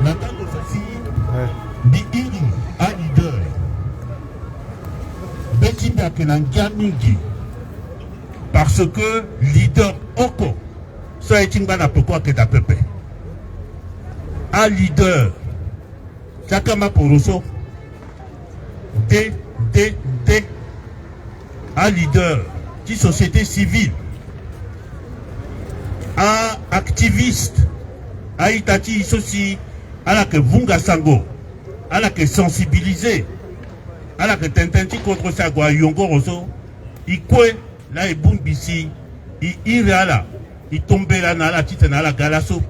Nathan aussi biiri a leader beti bakenangia mingi parce que leader oko so etingba na pourquoi que ta pepe a leader chakama poroso D a leader qui société civile a activiste a itati isosi ala que vunga sango ala que sensibiliser ala que tententi contre ça gwa yongo roso ikwe la ebumbisi i irala i tombela na la titena la galaso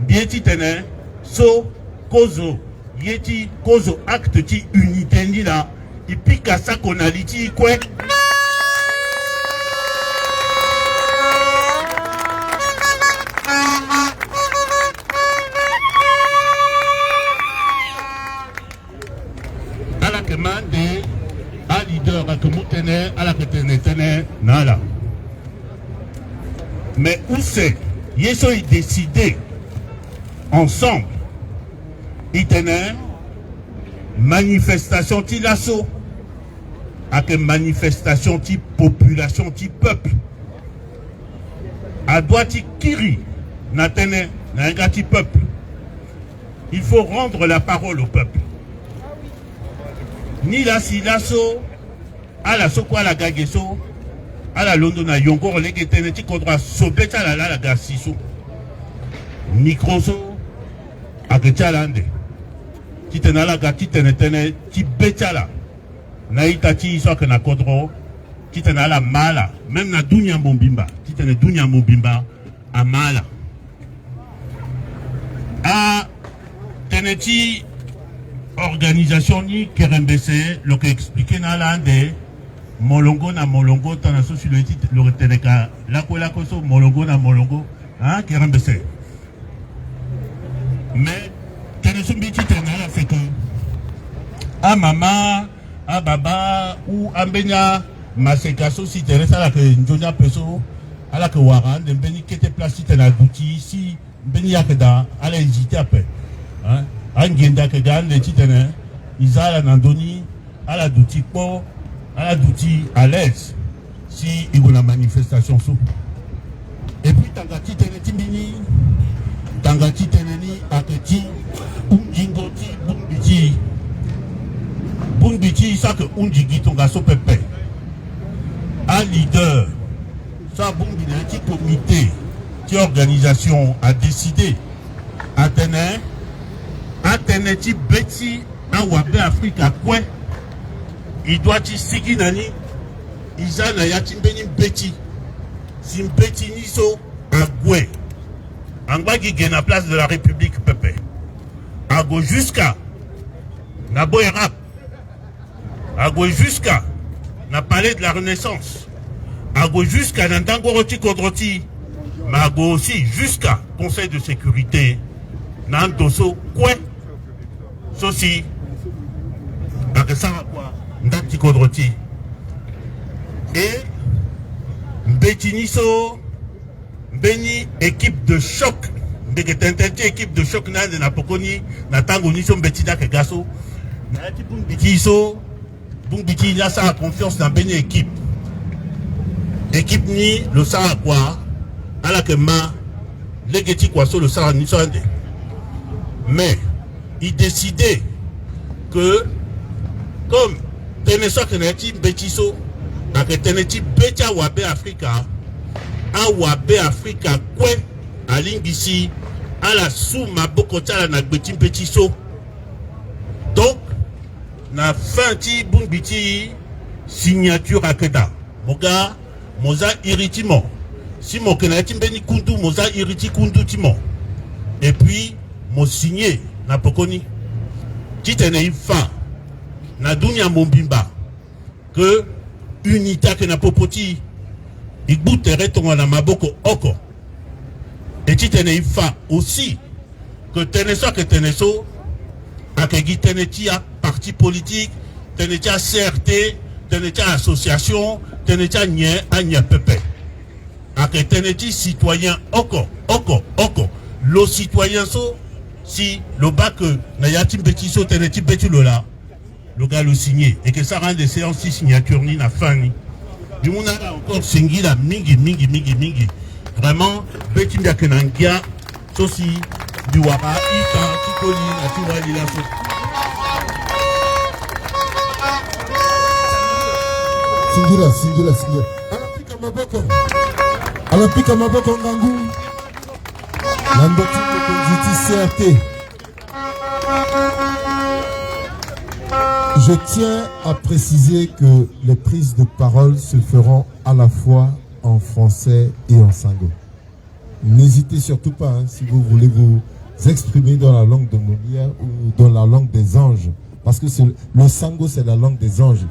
bieti tene so kozo yeti kozo acte ti unité ni la i pika sa konaliti ikwe demande à leader à que moutener à la que tenez nala. Mais où c'est ils ont décidé ensemble ils tenaient manifestation ti lasso à que manifestation ti population ti peuple à droite kiri na tené na ngati peuple. Il faut rendre la parole au peuple. Ni la silaso à la soko à la gageso à la londo na yongo relege teneti kodra sobeta la gasiso microso a ketalande ti tenala gati tenetene ti betala na itati so que na kodro ti tenala mala même na dunya mombimba ti tene dunya mombimba a mala a teneti organisation ni KRMBC lo que expliqué na lande molongo na molongo tana so sur le titre le reteneka la ko so molongo na molongo hein KRMBC mais tene so biti tena la fait que a mama a baba ou ambenya maseka so si tene ça la que njonya peso ala que waran de beni kete place tena duti ici beni yakeda ala hésiter après hein angenda ke gande titene izala nandoni ala douti po ala douti à l'aise si il y a une manifestation sous et puis tanga titene timbini tanga titene ni aketi unjingoti bumbiti ça que unjigi tonga so pepe un leader ça bumbina ti comité qui organisation a décidé à tenir Ateneti beti a wabe Afrika kwe il doit y sigi nani izana yati mbeni beti si beti niso agwe angba qui na place de la République pepe ago jusqu'à na boyerap ago jusqu'à na palais de la Renaissance ago jusqu'à nandangoroti kodroti mais ago aussi jusqu'à Conseil de sécurité nandoso kwe Sosi, quoi, ndati kodroti. Et Betiniso, Beni, équipe de choc. Équipe de choc, n'a pas connu, n'a pas connu son Betina que Gasso. Nati Bumbitiso, Bumbiti, il a sa confiance dans Beni équipe. Équipe ni, le Sahara quoi, à la que ma, les Geti quoi, le Sahara ni soit mais, il décidait que comme Teneso Keneti Betiso a que Teneti Betia Wabe Africa a Wabe Africa kwe a lingisi à la sous ma bokotala na Betim Betiso donc na fin ti bumbiti signature à Keda moga moza irritiment si mon Keneti Beni Kundu moza irriti Kundu Timon et puis mo signé na pokoni titene ifa na dunya mombimba que unité que na popoti igbutere tonga na maboko oko et titene ifa aussi que teneso que teneso akegi tenetia parti politique tenetia CRT tenetia association tenetia nye anya pepe ake teneti citoyen oko le citoyen so si le bac na yati petit so teneti petit lola le gars le signé et que ça rend des séances de signature ni na fin ni du monde a encore singi la mingi vraiment petit bien que nangia sosi du wara ita tikoli na tiwali la so singira anapika maboko ngangu nandoti CRT. Je tiens à préciser que les prises de parole se feront à la fois en français et en sango. N'hésitez surtout pas, hein, si vous voulez vous exprimer dans la langue de Molière ou dans la langue des anges. Parce que le sango, c'est la langue des anges.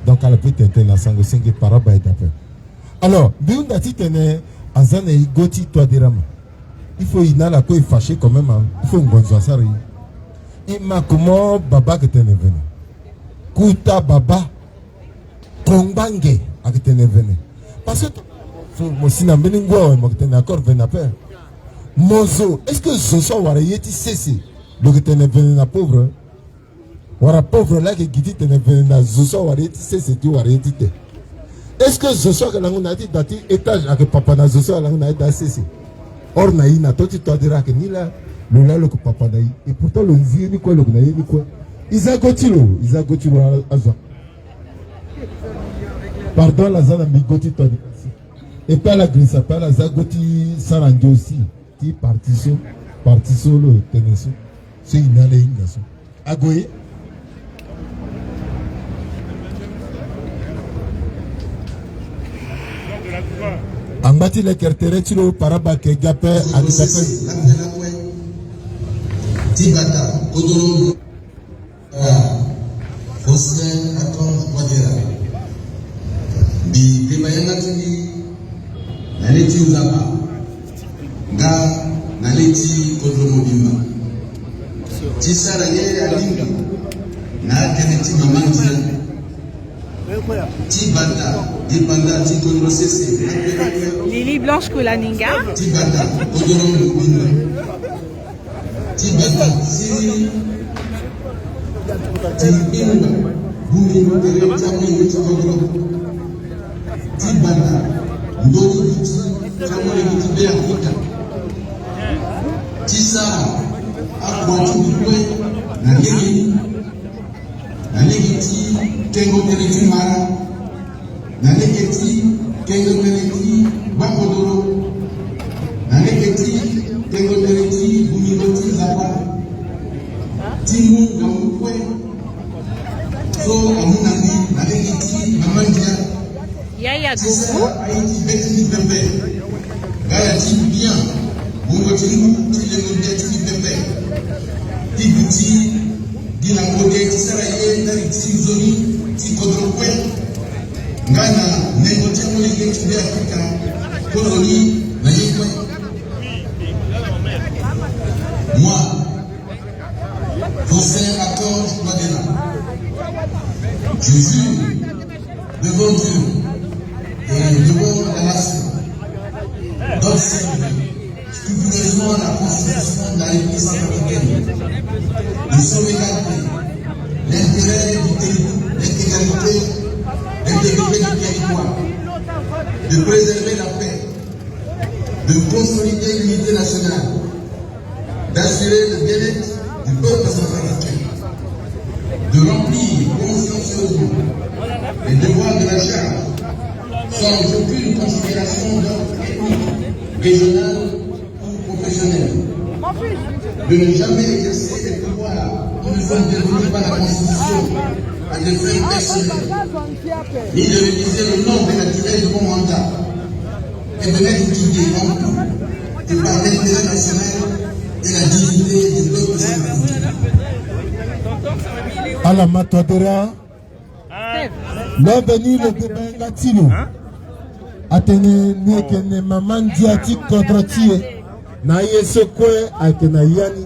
Donc, elle peut être la sango, c'est que paraba est appelé. Alors, il faut y aller à fâché quand même. Il faut une bonne soirée. Il m'a comment baba que t'es venu. Kuta baba. Kongbange a que t'es venu. Parce que moi si n'a beningwa moi que t'es d'accord venu père. Mozo, est-ce que ce soir wara yeti cessé le que t'es venu na pauvre. Wara pauvre là que gidi t'es venu na ce soir wara yeti cessé tu wara yeti te. Est-ce que ce soir que l'on a dit dati étage avec papa na ce soir l'on a dit cessé. Or naï na toi tu dira que ni là le là le papa naï et pourtant le nzi ni quoi le naï ni quoi Isagotilo azwa pardon la zana migoti toi et pas la glisse pas la zagoti sarangi aussi qui partiso le teneso c'est une allée une nation agoye Ambati le kertere tiro paraba ke gape adisape Tibata Kodoro Foster Akon Wadera Bi Bimayana Tuni Naleti Uzaba Nga Naleti Kodoro Mobimba Tisara Yere Alinga Na Teneti Mamantina Tibata Dipanda Tikodoro Sese Lily Blanche Kolaninga Tibata Kodoro Mobimba Tibata Siri Tibinda Bumi Teretamu Tikodoro Tibata Ndoni Biti Kamore Biti Beakuta Tisa Akwatu Bikwe Nalegi Kengo Tereti Mara Nalegi Kengo Tereti Bakodoro Nalegi Kengo Tereti Bumigoti Zapa Timu Gamukwe So Amunandi Nalegi Mamandia Yaya Tisa Gogo Haiti Betini Bembe Gaya Tim Bien Bungo Timu Tilemunde Tini Bembe Tibuti Dina Mode Tisara Ye Dari Tizoni Tikodrokwe Ngana Nengo Tiamole Yetu de Afrika Koloni Na Yekwe Moi José Accord Madela je jure devant Dieu et devant la nation d'observer scrupuleusement la constitution de la République centrafricaine, de sauvegarder l'intérêt du territoire, l'intégrité du territoire, de préserver la paix, de consolider l'unité nationale, d'assurer le bien-être du peuple centrafricain, de remplir consciencieusement les devoirs de la charge sans aucune considération d'ordre ethnique, régional ou professionnel, de ne jamais exercer les pouvoirs qui nous sont dévolus par la Constitution à des fins personnelles, ni de réviser le nombre naturel de mon mandat, et de n'être guidé en tout que par l'intérêt national et la dignité du peuple centrafricain. à la matadera l'obéni le débat tilo atene nekene maman diati contre tie na yeso kwe akena yani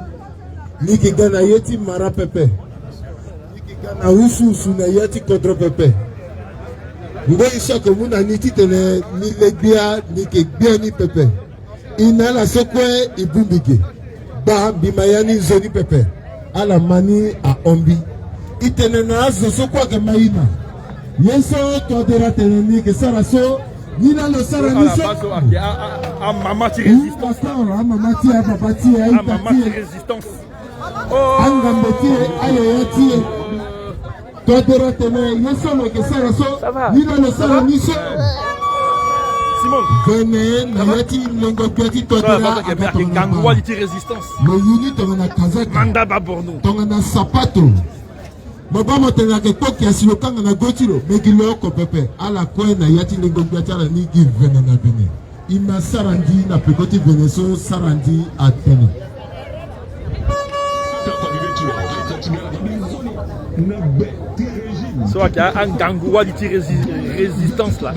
niki gana yeti mara pepe niki gana usu na yeti contre pepe ngo isha ko muna niti tele ni legbia niki gbia ni pepe Inala sokwe ibumbike. Ba bimayani zoni pepe. Ala mani a ombi. Itenena azo sokwa ke maina. Yeso todera teneni ke saraso. Nina lo sara niso. Mamati résistance. Mamati a papati a Mamati résistance. Angambeti ayoyati. Todera teneni yeso lo ke saraso. Nina lo sara niso. Simon. Venez, Nayati, Lengokati, Todera, Gangwa dit résistance. le unit on a Kazak. Manda Baborno. On a Sapato. Mabama tena ke toki asilo kanga na gotiro. Megilo ko pepe. Ala kwe Nayati, Lengokati, ala nigi vene na bene. Ima sarandi na pekoti veneso sarandi atene. Soit qu'il y a un Gangwa dit résistance là.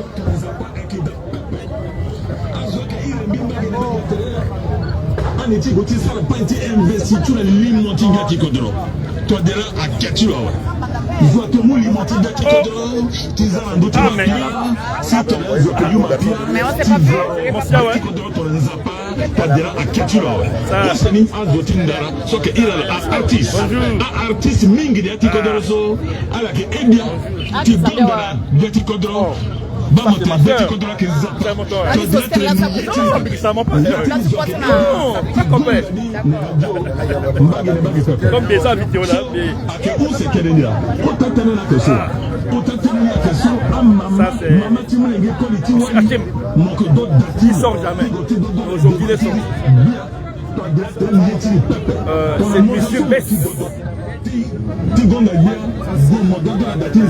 Aneti goti sala panti investi tu la limoti ngati kodro. To dera akati wa. Izo to mu limoti ngati kodro. Tizana ndoto. Si to zo ko yuma pia. Mais on sait pas plus. Mon sia ouais. To dera akati wa. Ça c'est ni azoti ndara. So ke ila artiste. Artiste mingi ngati kodro so ala ke edia. Ti bindara ngati kodro. Vamos te mete con la que C'est mon tour. ça mon pote. Non, ça compare. Comme des vidéos là. Où c'est qu'elle est là? Autant tenir la question. Autant tenir la question. Ça c'est. Qui sort jamais. Aujourd'hui les sorties. C'est Monsieur Bess.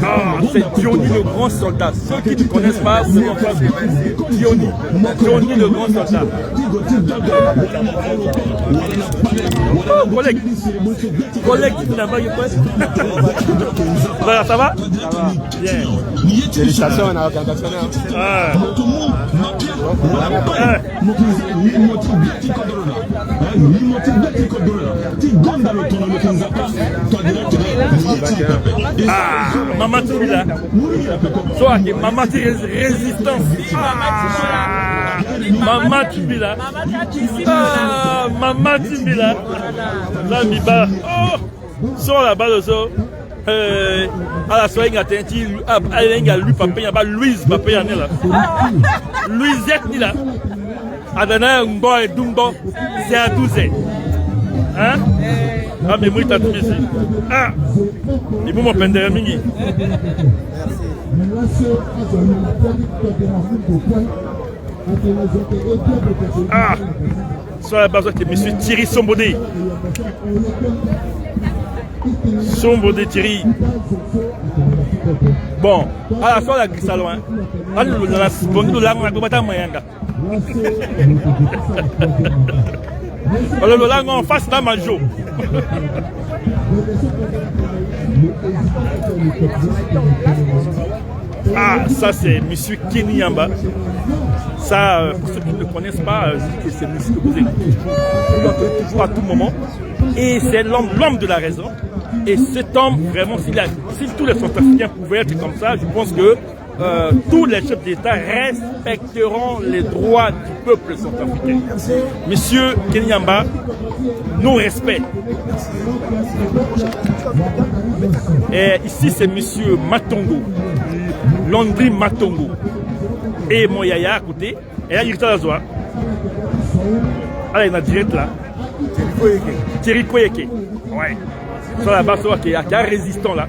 Ah, c'est Diony le grand soldat. Ceux qui ne connaissent pas, c'est mon frère. Diony le grand soldat. Oh, collègue, ça va? Bien. Félicitations à l'organisation. Ah, Maman Tibila. Soit que Maman résistance. Ah, Maman Tibila. Ah, Maman Tibila. Là, Miba. Oh, sur la balle de ça. À la soirée, il y a lui, papa, il y a Louise, papa, il y a là. Louisette, il a. Adana, Mbo et Dumbo, c'est à 12 ans. Hein? Ah, mais moi, il t'a tout ici. Ah! Il faut m'apprendre à mingi. Ah! Sur la base de M. Thierry Sombodé. Sombodé Thierry. Bon, à la fois la glisse à loin. Ah, la bonne de l'arme, on va moyanga. Le langue en face d'un manjo. Ah, ça c'est Monsieur Kenny Yamba. Ça, pour ceux qui ne le connaissent pas, je dis que c'est Monsieur que vous écoutez toujours à tout moment. Et c'est l'homme de la raison. Et cet homme, vraiment, si tous les Centrafricains pouvaient être comme ça, je pense que tous les chefs d'État respecteront les droits du peuple centrafricain. Monsieur Kenny Yamba, nos respects. Et ici, c'est Monsieur Matongo, Landry Matongo. Et mon yaya à côté. Et là, il est à la joie. Ah, il y a direct là. Thierry Koyeke. Ouais. Sur la base, il y a un résistant là.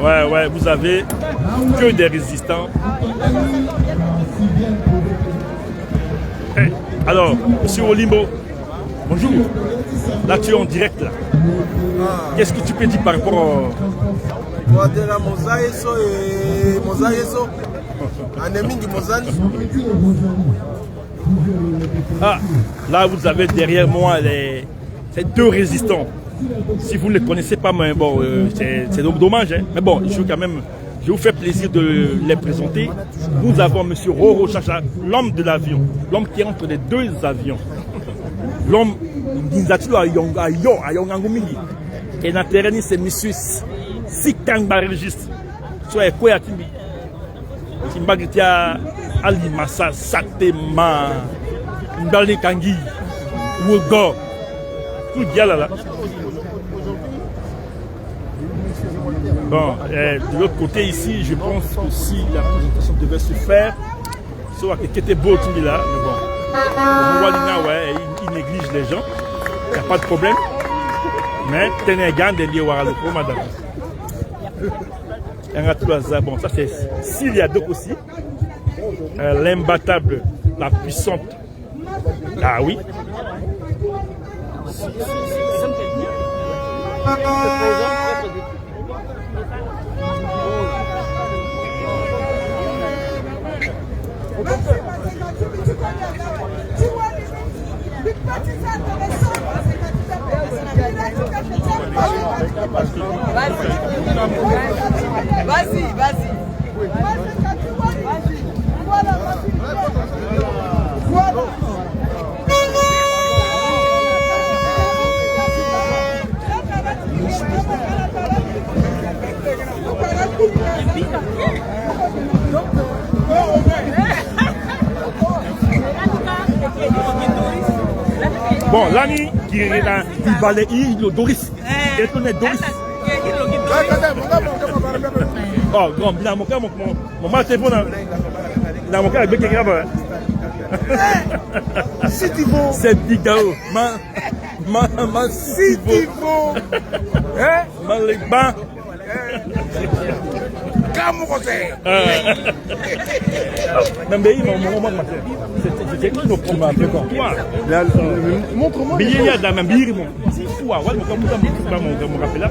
Ouais, vous avez que des résistants. Hey, alors, Monsieur Olimbo, bonjour. Là, tu es en direct là. Qu'est-ce que tu peux dire par rapport Ah, là vous avez derrière moi ces deux résistants. Si vous ne les connaissez pas, mais bon, c'est dommage, hein. Mais bon, je vous fais plaisir de les présenter. Nous avons M. Roro Chacha, l'homme de l'avion, l'homme qui est entre les deux avions. l'homme Ginzatilo a yongangu mingi. Et na terrain c'est monsieur Sikang ba registre. Soit quoi à Timbi. Timbagitia Ali Massa Satema Ndali Kangi Wogo. Tout bien là. Bon, de l'autre côté ici, je pense que si la présentation devait se faire, soit que était beau tout là, mais bon, il néglige les gens, il n'y a pas de problème. Mais tenez garde de lier le pro madame. Bon, ça c'est Syria Dok aussi, l'imbattable, la puissante. Ah oui. Vas-y. Bon, l'année qui est dans le balai, le Doris. Et on est Doris. Oh, grand, bien, mon mal c'est bon. Dans mon cas, avec quelqu'un là-bas. Si tu veux. C'est Bigao. Si tu veux. Hein? Malekban. Comme côté. C'était qui nos problèmes? Montre-moi. Il y a dans ma bille, mon. C'est fou, ouais, mon rappel là.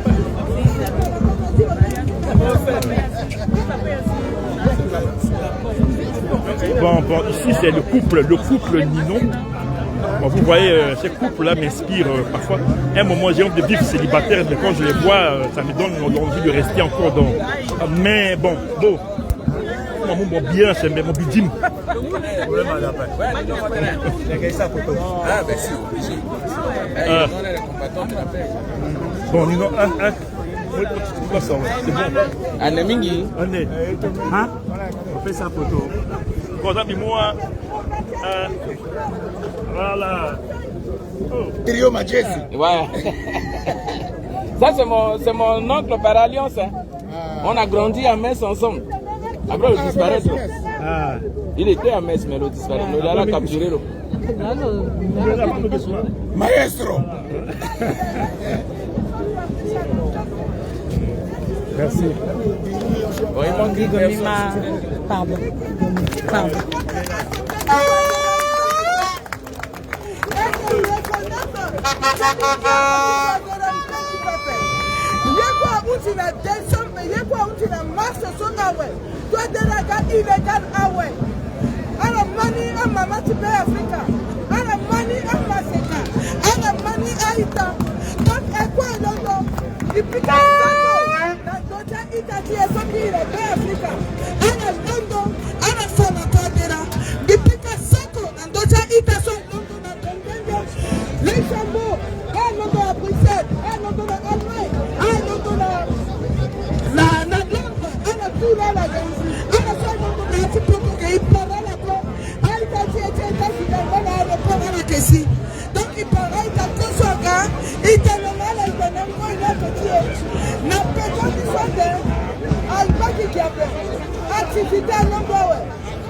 Bon, ici c'est le couple Ninon. Bon, vous voyez, ces couples-là m'inspirent parfois. À un moment, j'ai envie de vivre célibataire, mais quand je les vois, ça me donne envie de rester encore dans. Mais bon. Mon bien, c'est mon bidim. Bon, Ninon, c'est bon. Anemingi. Hein? On fait sa photo. Moi, voilà. Trio Majesi. Ouais. Ça, c'est mon oncle par alliance. Hein. On a grandi à Metz ensemble. Après, il disparaît. Ah. Il était à Metz, mais il disparaît. Il a capturé. Maestro. Merci. Pardon. Donc il paraît que il te le mal et activité à l'endroit.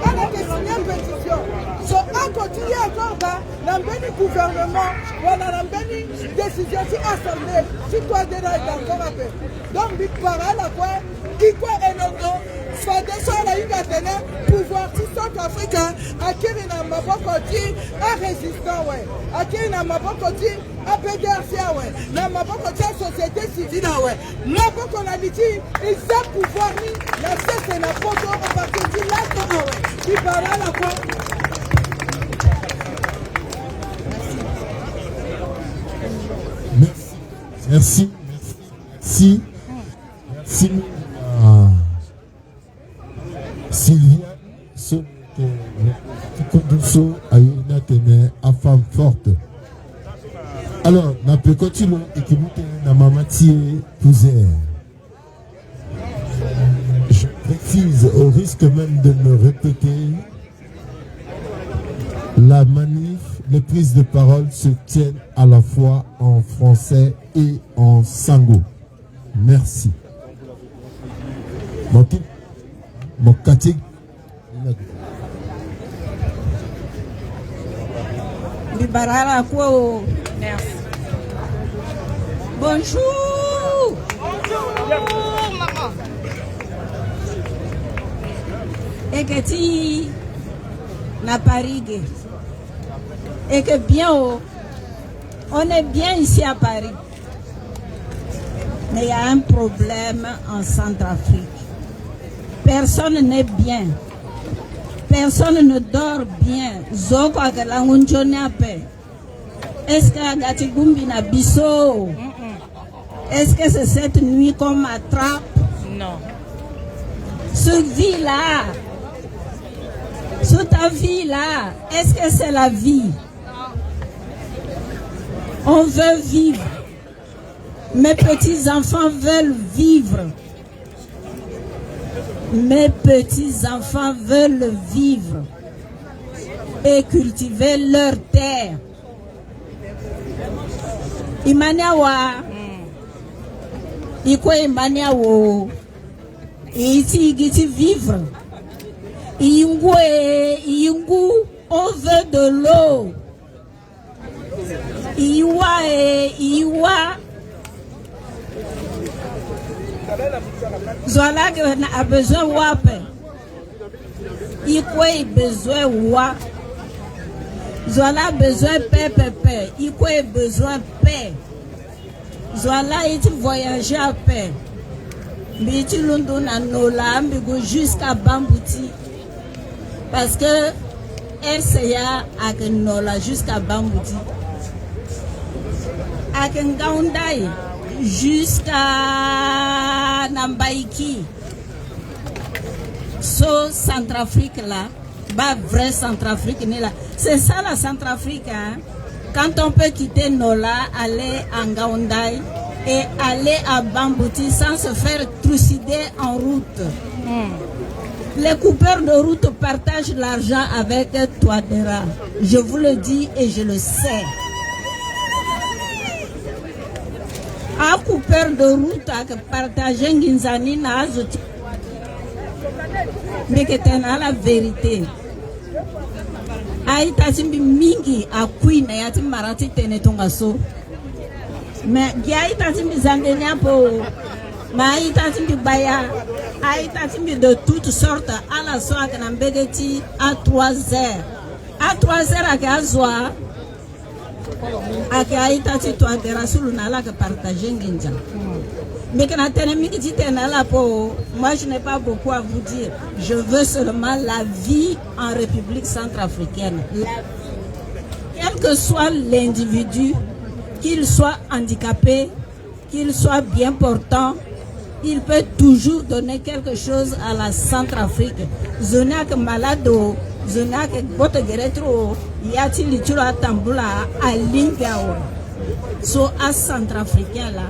On a signé une pétition. So, à continuer encore là, l'ambeni gouvernement, voilà l'ambeni décision si assemblée, si toi déjà est encore un peu. Donc, il parle à quoi, il quoi est notre soit de ça la Ligue Athéna, pouvoir si Centrafricain, à qui il a ma bocoti, à résistant, ouais. À qui il a ma bocoti, à PDRC, ouais. Na ma bocoti, à société civile, ouais. Ma bocoti, on a dit, ils ont pouvoir, la cesse et la photo, on va te dire là, ouais. Il parle à la quoi. Merci. Sylvia, ce que Kondoso a eu une femme forte. Alors, na pekotilo ekibute na mamati pouzer. Je précise, au risque même de me répéter, la manif, les prises de parole se tiennent à la fois en français et en sango. Merci. Mon catique. Merci. Bonjour. Bonjour, maman. Et que tu na Paris. Et que bien, on est bien ici à Paris. Mais il y a un problème en Centrafrique. Personne n'est bien. Personne ne dort bien. Zoko akalangunjone ape. Est-ce que Gatigumbi na biso? Est-ce que c'est cette nuit qu'on m'attrape? Non. Ce vie-là, sous ta vie-là, est-ce que c'est la vie? On veut vivre. Mes petits-enfants veulent vivre. Mes petits-enfants veulent vivre et cultiver leur terre. Imaniawa, ikwe imaniawo, iti vivre. Ingu, on veut de l'eau. Iwa. Zola a besoin wape. Ikwe besoin wa. Zola besoin paix. Ikwe besoin paix. Zola est voyager à paix. Biti lundu na nola ambigo jusqu'à Bambouti. Parce que RCA a que nola jusqu'à Bambouti. A que Ngaoundai jusqu'à Nambaiki. So Centrafrique là, bah vrai Centrafrique n'est là. C'est ça la Centrafrique, hein? Quand on peut quitter Nola, aller à Ngaoundai et aller à Bambouti sans se faire trucider en route. Les coupeurs de route partagent l'argent avec Touadéra. Je vous le dis et je le sais. Un coupeur de route a partagé Nginzani na Azoti. Mais que t'en as la vérité. Aïta Timbi Mingi a Queen et Atim Marati Tenetongaso. Mais Aïta Timbi Zandenia po. Mais Aïta Timbi Baya. Aïta Timbi de toutes sortes. À la soirée, Nambegeti à 3 heures. À 3 heures, à Gazoa. À Aïta Tito à Derasoul Nala que partager Nginja. Mais quand moi je n'ai pas beaucoup à vous dire. Je veux seulement la vie en République centrafricaine. Quel que soit l'individu, qu'il soit handicapé, qu'il soit bien portant, il peut toujours donner quelque chose à la Centrafrique. Zonak malado, zonak botegeretro, yati lituro tambula à Lingao. So à Centrafricain là.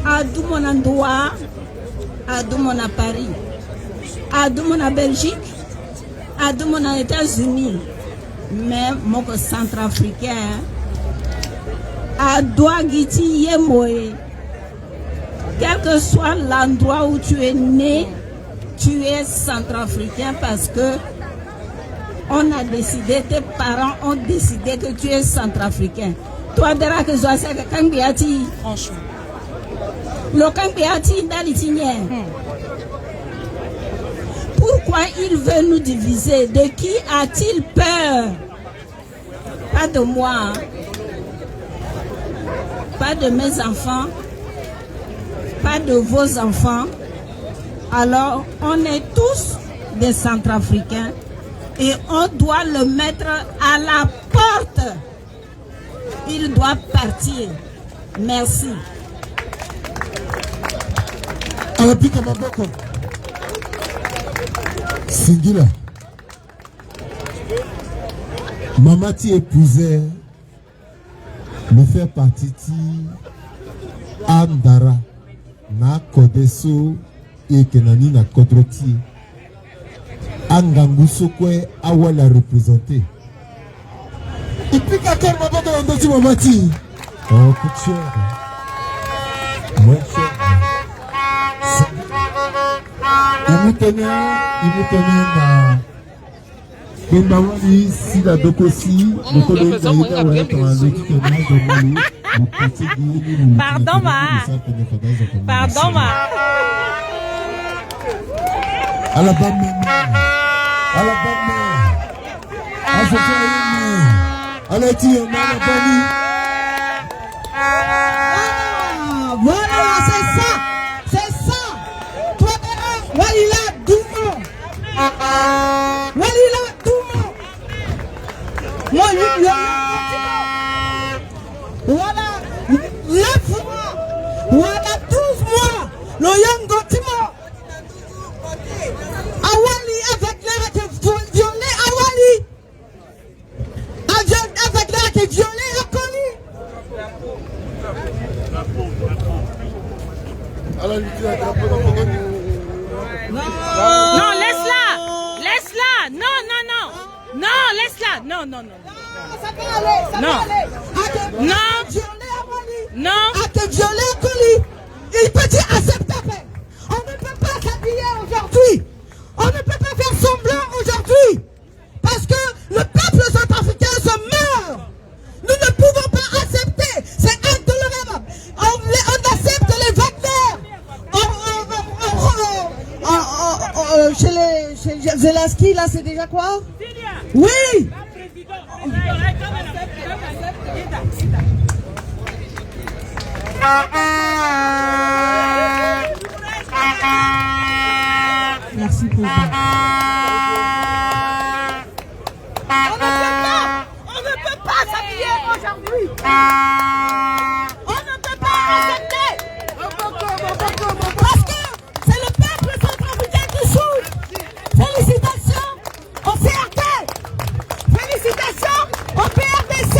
À Doumonandoua, à Doumona Paris, à Doumona Belgique, à Doumona États-Unis, même mon centrafricain, à Douagiti Yemoé, quel que soit l'endroit où tu es né, tu es centrafricain parce que on a décidé, tes parents ont décidé que tu es centrafricain. Toi, Dera, que je sais que Kambiati, franchement. Pourquoi il veut nous diviser? De qui a-t-il peur? Pas de moi, pas de mes enfants, pas de vos enfants. Alors, on est tous des Centrafricains et on doit le mettre à la porte. Il doit partir. Merci. Anapika maboko. Singila. Mamati épousait le faire partie de Andara na Kodeso et Kenani na Kodroti. Anganguso kwe awala représenté. Et puis kakar ma baba ondoti mamati. Oh kucheur. Moi cher. Il me connaît na Bembawani si la dokosi, le collègue d'Aïda ouais quand on dit que moi de Mali, mon petit guide. Pardon ma. Pardon ma. Alabama. Voilà, c'est ça. Toi, Walila Doumon. Moi, voilà, 9 mois. Voilà, 12 mois. Le Yang Gotimo. Awali avec l'air qui est violé, Awali. Avec l'air qui est violé, Akoli. Non, laisse-la. Laisse-la. Non, laisse-la. Non. Ça peut aller. Non. Non. À te violer, Akoli. Il peut dire acceptable. On ne peut pas s'habiller aujourd'hui. On ne peut pas faire semblant aujourd'hui. Parce que le peuple centrafricain se meurt. Nous ne pouvons pas accepter. C'est intolérable. On accepte les Wagner. Chez Zelensky, là, c'est déjà quoi? Oui. Merci pour ça. On ne peut pas s'habiller aujourd'hui. On ne peut pas accepter. Parce que c'est le peuple centrafricain qui souffre. Félicitations au CRT. Félicitations au PRDC.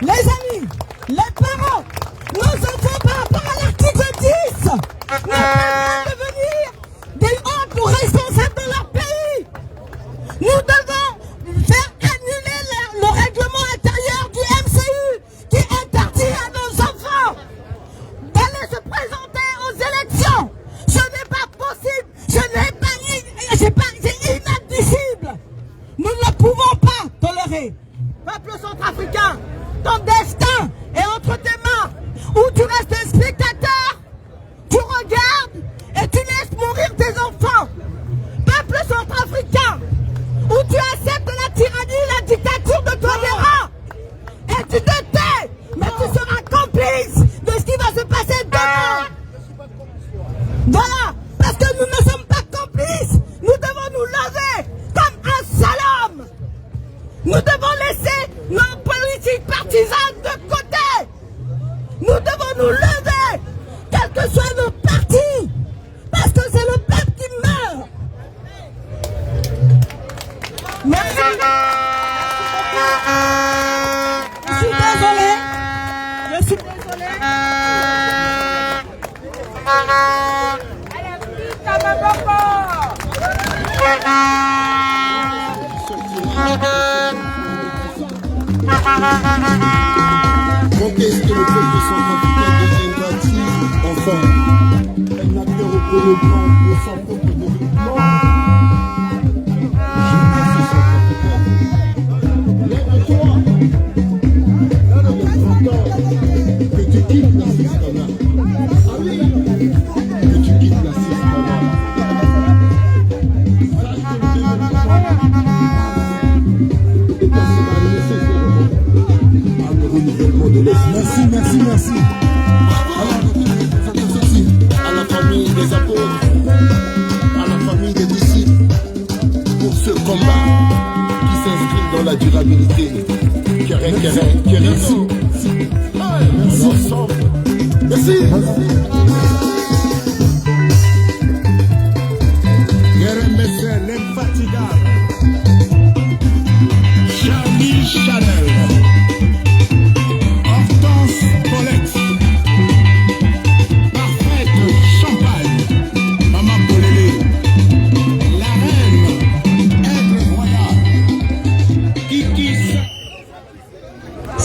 Les amis, les parents, nos enfants par rapport à l'article 10 ne peuvent pas devenir des autres responsables de leur pays. Nous devons faire annuler le règlement intérieur du MCU qui interdit à nos enfants d'aller se présenter aux élections. Ce n'est pas possible, c'est inadmissible. Nous ne pouvons pas tolérer. Peuple centrafricain, ton destin est entre tes mains. Ou tu restes un spectateur, tu regardes et tu laisses mourir tes enfants. Peuple centrafricain, où tu acceptes la tyrannie, la dictature de Touadéra. Et tu te tais, mais tu seras complice de ce qui va se passer demain. Voilà, parce que nous ne sommes pas complices. Nous devons nous lever comme un seul homme. Nous devons laisser nos politiques partisanes de côté. Nous devons nous lever, quels que soient nos partis, parce que c'est le peuple qui meurt. Merci. Je suis désolé. Donc est-ce que le peuple centrafricain devient bâti enfin? Elle n'a peur au gouvernement de son peuple de mouvement. Jeunesse centrafricaine, lève-toi. Il est grand temps que tu quittes la Ciscana. Ah oui, que tu quittes la Ciscana. Sache que le Merci. À la famille des apôtres, à la famille des disciples, pour ce combat qui s'inscrit dans la durabilité. Merci. Ensemble. Merci. L'infatigable Charlie Chanel.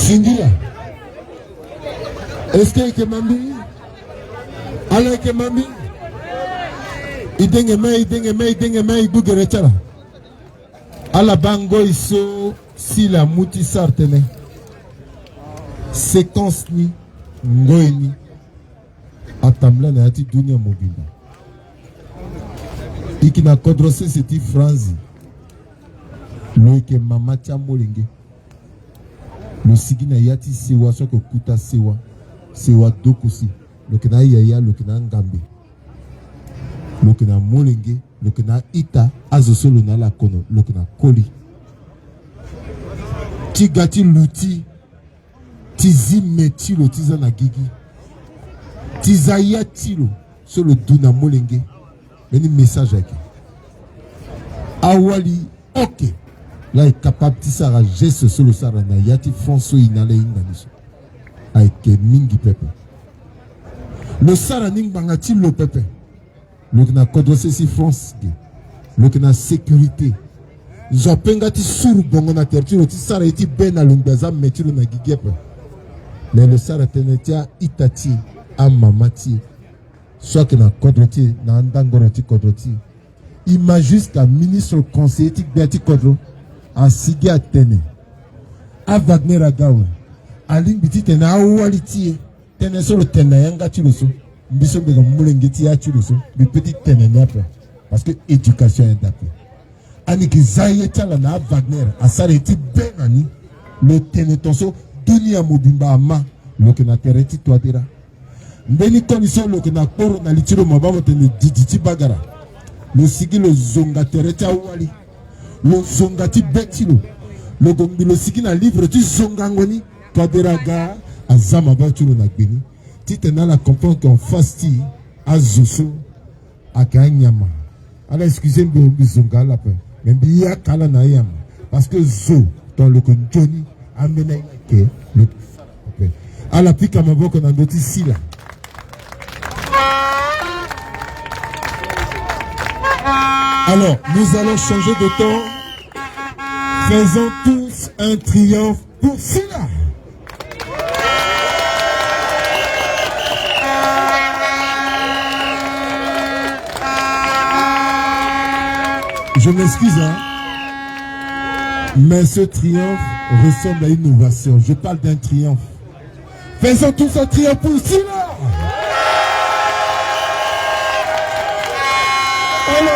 Sindila. Est-ce que Mambi? Alors que Mambi? Idengeme, Ibugerechala. Ala bango iso si la muti sartene. Séquence ni ngoini. Atamla na ati dunia mobile. Ikina kodrose seti franzi. Loike mama chamolenge. Le sigina yati sewa soko kuta sewa dokusi. Lokena yaya lokena ngambe. Lokena molenge, lokena ita azosolo na la kono, lokena koli. Tigati luti, tizi metilo tiza na gigi. Tizaya tilo, solo duna molenge. Meni message avec. Awali, ok. Là, est capable de faire un geste sur le sarana. Yati François inale inganiso. Avec mingi pepe. Le saraning bangati le pepe. Le na kodose si France. Le na sécurité. J'apengati sur bongo na tertiro. Ti sara iti ben alumbaza metiro na gigepe. Mais le sara tenetia itati amamati. Soit que na kodroti na andangoroti kodroti. Ima jusqu'à ministre conseiller ti beati kodro. A Sigi a Tene, a Wagner a Gawe, a Limbiti Tena, a Oualiti, Tene sur le Tena, Yanga Chiloso, Bisson de Moulengeti a Chiloso, le petit Tene Niape, parce que éducation est d'après. Aniki Zaye Chalana, Wagner, a Sareti Benani, le Tene Tonso, Dunia Mobimba Ama, le Kenatereti Toadera. Mbeni Toniso, le Kenakoro, Nalitiro Mabamo Tene Diditi Bagara, le Sigi le Zonga Tereti Ouali. Le zongati betilo le gombilo sikina livre tu zongangoni kaderaga azama batulo na gbeni titena la comprendre qu'en fasti azoso akanyama ala excusez-moi bizonga la pe mais biya kala na yam parce que zo dans le konjoni amena ke le ala pika maboko na ndoti sila. Alors, nous allons changer de temps. Faisons tous un triomphe pour Sila. Je m'excuse, hein, mais ce triomphe ressemble à une ovation. Je parle d'un triomphe. Faisons tous un triomphe pour Sila. Alors,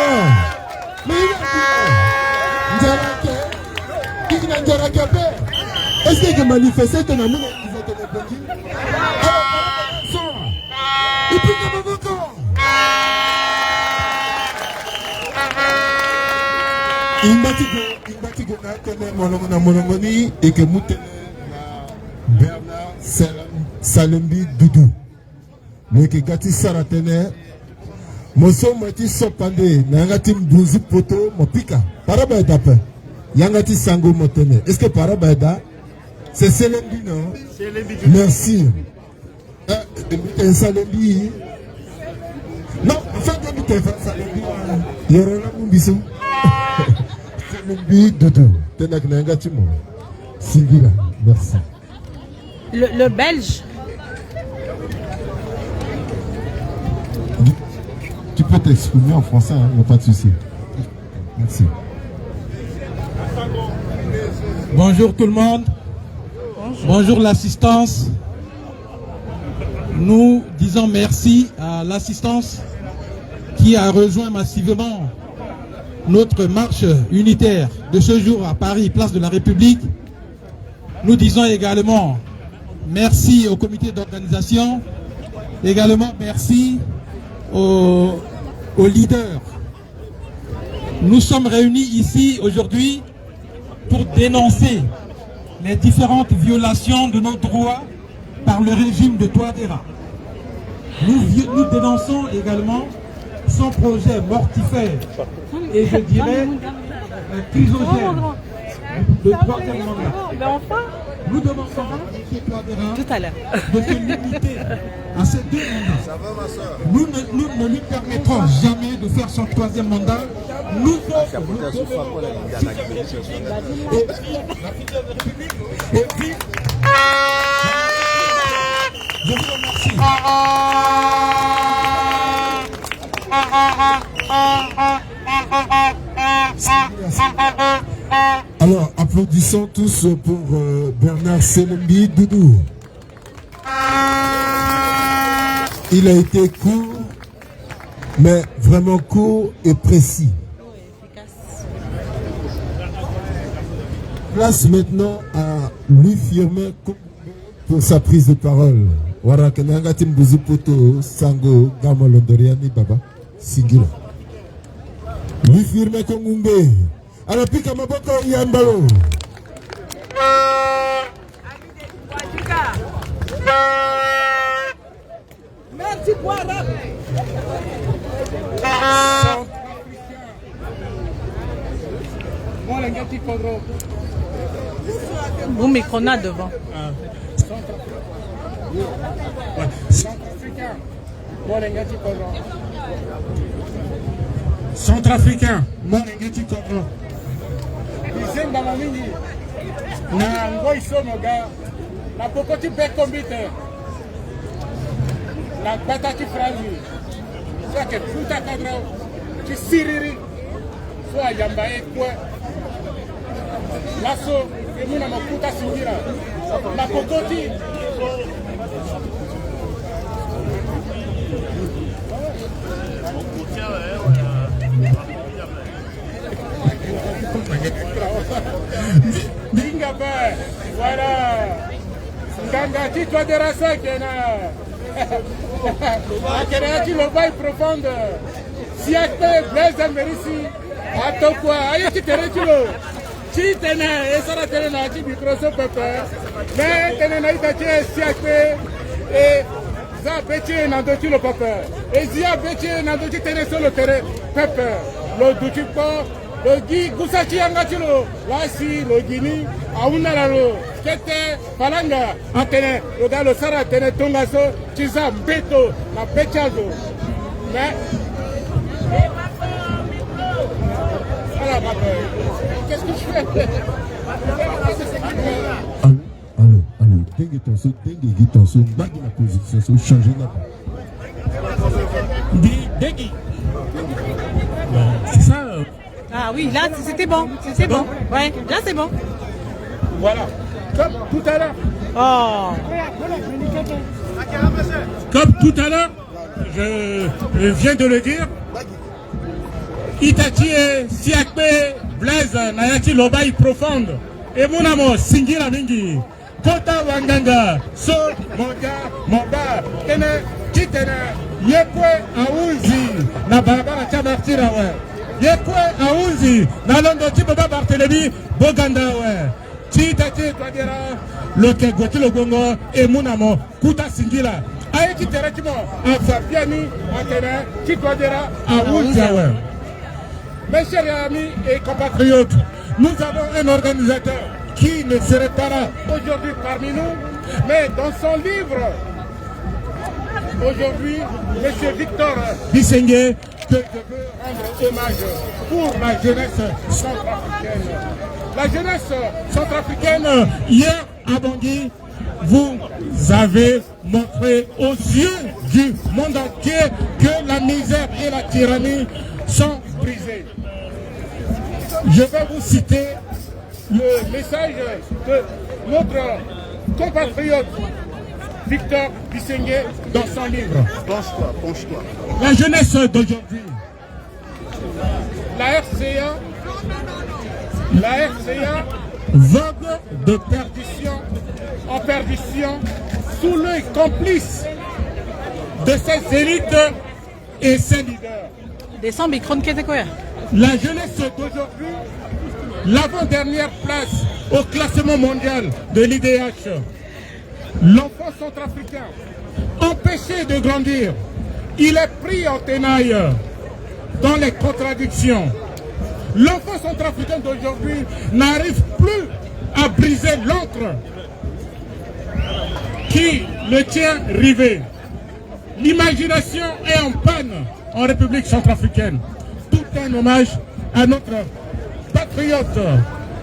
est-ce que manifester ton amour et puis il et que Bernard Salembi Doudou le que gati saratene moso mati sopande nangati mbuzi poto mopika paraba dape yangati sango motene. Est-ce que paraba c'est Salembi non? Merci. Salembi non enfin de Salembi yorona mumbiso Salembi Doudou tenak nangati mo Sylvia. Merci. Le belge. Tu peux t'exprimer en français, il n'y a pas de souci. Merci. Bonjour tout le monde. Bonjour l'assistance. Nous disons merci à l'assistance qui a rejoint massivement notre marche unitaire de ce jour à Paris, place de la République. Nous disons également merci au comité d'organisation, également merci aux leaders. Nous sommes réunis ici aujourd'hui pour dénoncer les différentes violations de nos droits par le régime de Touadéra. Nous dénonçons également son projet mortifère et je dirais chrysogène de troisième mandat. Nous demandons tout à l'heure de se limiter à ces deux mandats. Nous ne lui permettrons jamais de faire son troisième mandat. Nous et puis Alors, applaudissons tous pour Bernard Selembi Doudou. Il a été court, mais vraiment court et précis. Place maintenant à Louis Firmin pour sa prise de parole. Warakenanga Timbuzi Poto Sango Gamo Londoriani Baba Singila. Louis Firmin Kongumbe. Alors pika maboko yambalo. Merci pour Arabe. Bon micro là devant. Centrafricain, Monengeti Kodro. Izenga mingi. Na ngoi somoga. Na pokoti bekombite. La bataki frazi. Soit que puta kadra. Ki siriri. Soit yamba ekwe. Lasso. Emuna makuta singira. La pokoti. Dinga ba, voilà. Ganga ti toi de rasa kena. Akere ti lo vai profonde. Si acte Blaise Merisi. Atokwa, ayo ti tere ti lo. Ti tene esara tere na ti microso pepe. Mais tene na ita ti si acte e za beche na do ti lo pepe. E zia beche na do ti tene solo tere pepe. Lo do ti po Logi Gusaki Angachilo, Lasi, Logini, Aunaralo, Kete, Palanga, Atene, Logalo Sara, Tene Tongaso, Chiza, Beto, la Bechazo. Mais. Qu'est-ce que je fais? Allô, dengue ton son, bague la position, changer là. Dengue. C'est ça. Ah oui, là c'était bon, c'est bon. Ouais, là c'est bon. Voilà, comme tout à l'heure. Oh. Comme tout à l'heure, je viens de le dire. Itachi et Siakpe Blaise Nayati Lobai profonde. Et mon amour, Singira Mingi. Kota Wanganga, So, Moba, Tene, Kitene, Yekwe, Aouzi, Nababa, Tamartira, Yekwe Aouzi, Nalondo Tiboba Barthélémy, Boganda, Titati, Twadira, Loke Gotilo Gongo, et Mounamo, Kuta Singila. Aïki Teretimo, Afapiani, Atene, Titwadira, Aouzi. Mes chers amis et compatriotes, nous avons un organisateur qui ne serait pas là aujourd'hui parmi nous, mais dans son livre, aujourd'hui, M. Victor Bissengé, que je veux rendre hommage pour la jeunesse centrafricaine. La jeunesse centrafricaine, hier à Bangui, vous avez montré aux yeux du monde entier que la misère et la tyrannie sont brisées. Je vais vous citer le message de notre compatriote Victor Bissengé dans son livre. Penche-toi. La jeunesse d'aujourd'hui. La RCA vogue de perdition en perdition sous l'œil complice de ses élites et ses leaders. Descends, micro de Kétékoya. La jeunesse d'aujourd'hui, l'avant-dernière place au classement mondial de l'IDH. L'enfant centrafricain, empêché de grandir, il est pris en tenaille dans les contradictions. L'enfant centrafricain d'aujourd'hui n'arrive plus à briser l'encre qui le tient rivé. L'imagination est en panne en République centrafricaine. Tout un hommage à notre patriote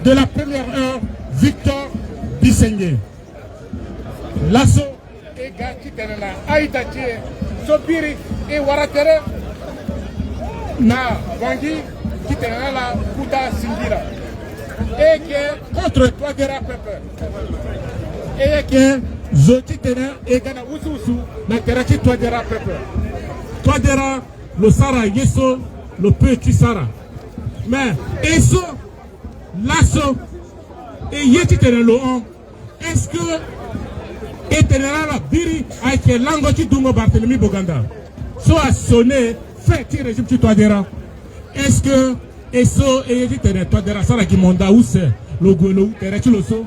de la première heure, Victor Bissengé. L'assaut est ga titana na aita tie sobiri e waratere na vangi titana la kuta singira et que contre toi de la peuple et que je titana et gana ususu na teraki toi de la peuple toi de le Sara yeso le petit Sara mais eso lasso et yeti tene lo on est-ce que et tenera la biri avec lango qui dungo Barthélemy Boganda soit sonné fait qui régime tu toi dera est-ce que eso et yeti tene toi dera Sara qui monda où c'est le golo tere tu le so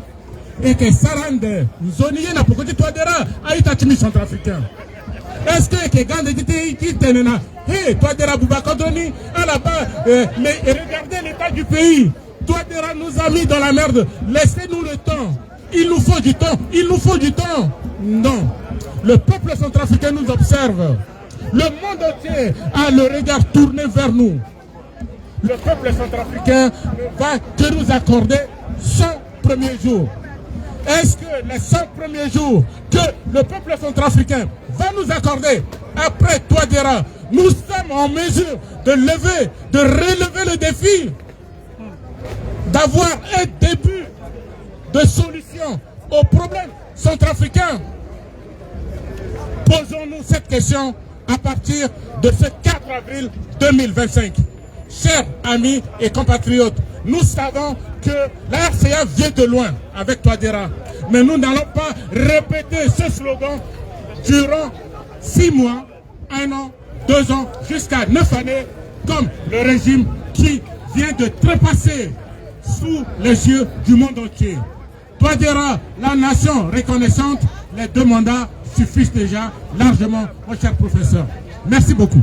et que Sarande zoni na poko tu toi dera aïta timi centrafricain est-ce que Gande dit qui tene na hey toi dera Boubacar Doni à la bas mais regardez l'état du pays. Toi, nous a mis dans la merde. Laissez-nous le temps. Il nous faut du temps. Il nous faut du temps. Non. Le peuple centrafricain nous observe. Le monde entier a le regard tourné vers nous. Le peuple centrafricain va que nous accorder 100 premiers jours. Est-ce que les 100 premiers jours que le peuple centrafricain va nous accorder après Touadéra, nous sommes en mesure de relever le défi, d'avoir un début de solution aux problèmes centrafricains? Posons-nous cette question à partir de ce 4 avril 2025. Chers amis et compatriotes, nous savons que la RCA vient de loin avec Touadéra, mais nous n'allons pas répéter ce slogan durant 6 mois, 1 an, 2 ans, jusqu'à 9 années, comme le régime qui vient de trépasser sous les yeux du monde entier. Touadéra, la nation reconnaissante, les 2 mandats suffisent déjà largement, mon cher professeur. Merci beaucoup.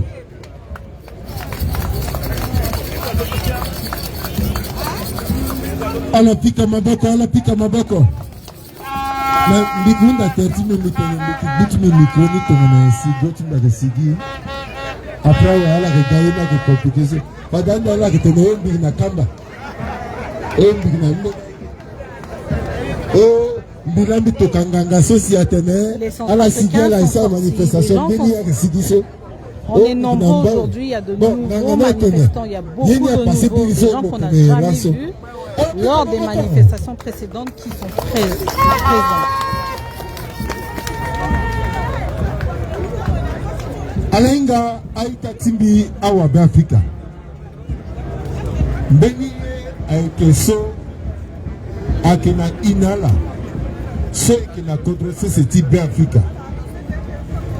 Ala pika maboko, ala pika maboko. Na mbikunda terti me bitu me mikoni tongana si goti ba sigi. Après ala ke gaye na ke complication. Padanda ala ke tene mbi na kamba. Mbi na mbi. Mbilambi tokanganga sociatene ala sigi ala isa manifestation beni ya sigi so. On est nombreux aujourd'hui, il y a de nouveaux manifestants, il y a beaucoup de nouveaux gens qu'on n'a jamais vus lors des manifestations précédentes qui sont présents. Alenga aita timbi awa Afrika. Mbeni aikeso akena inala so kena kodrese se type Afrika.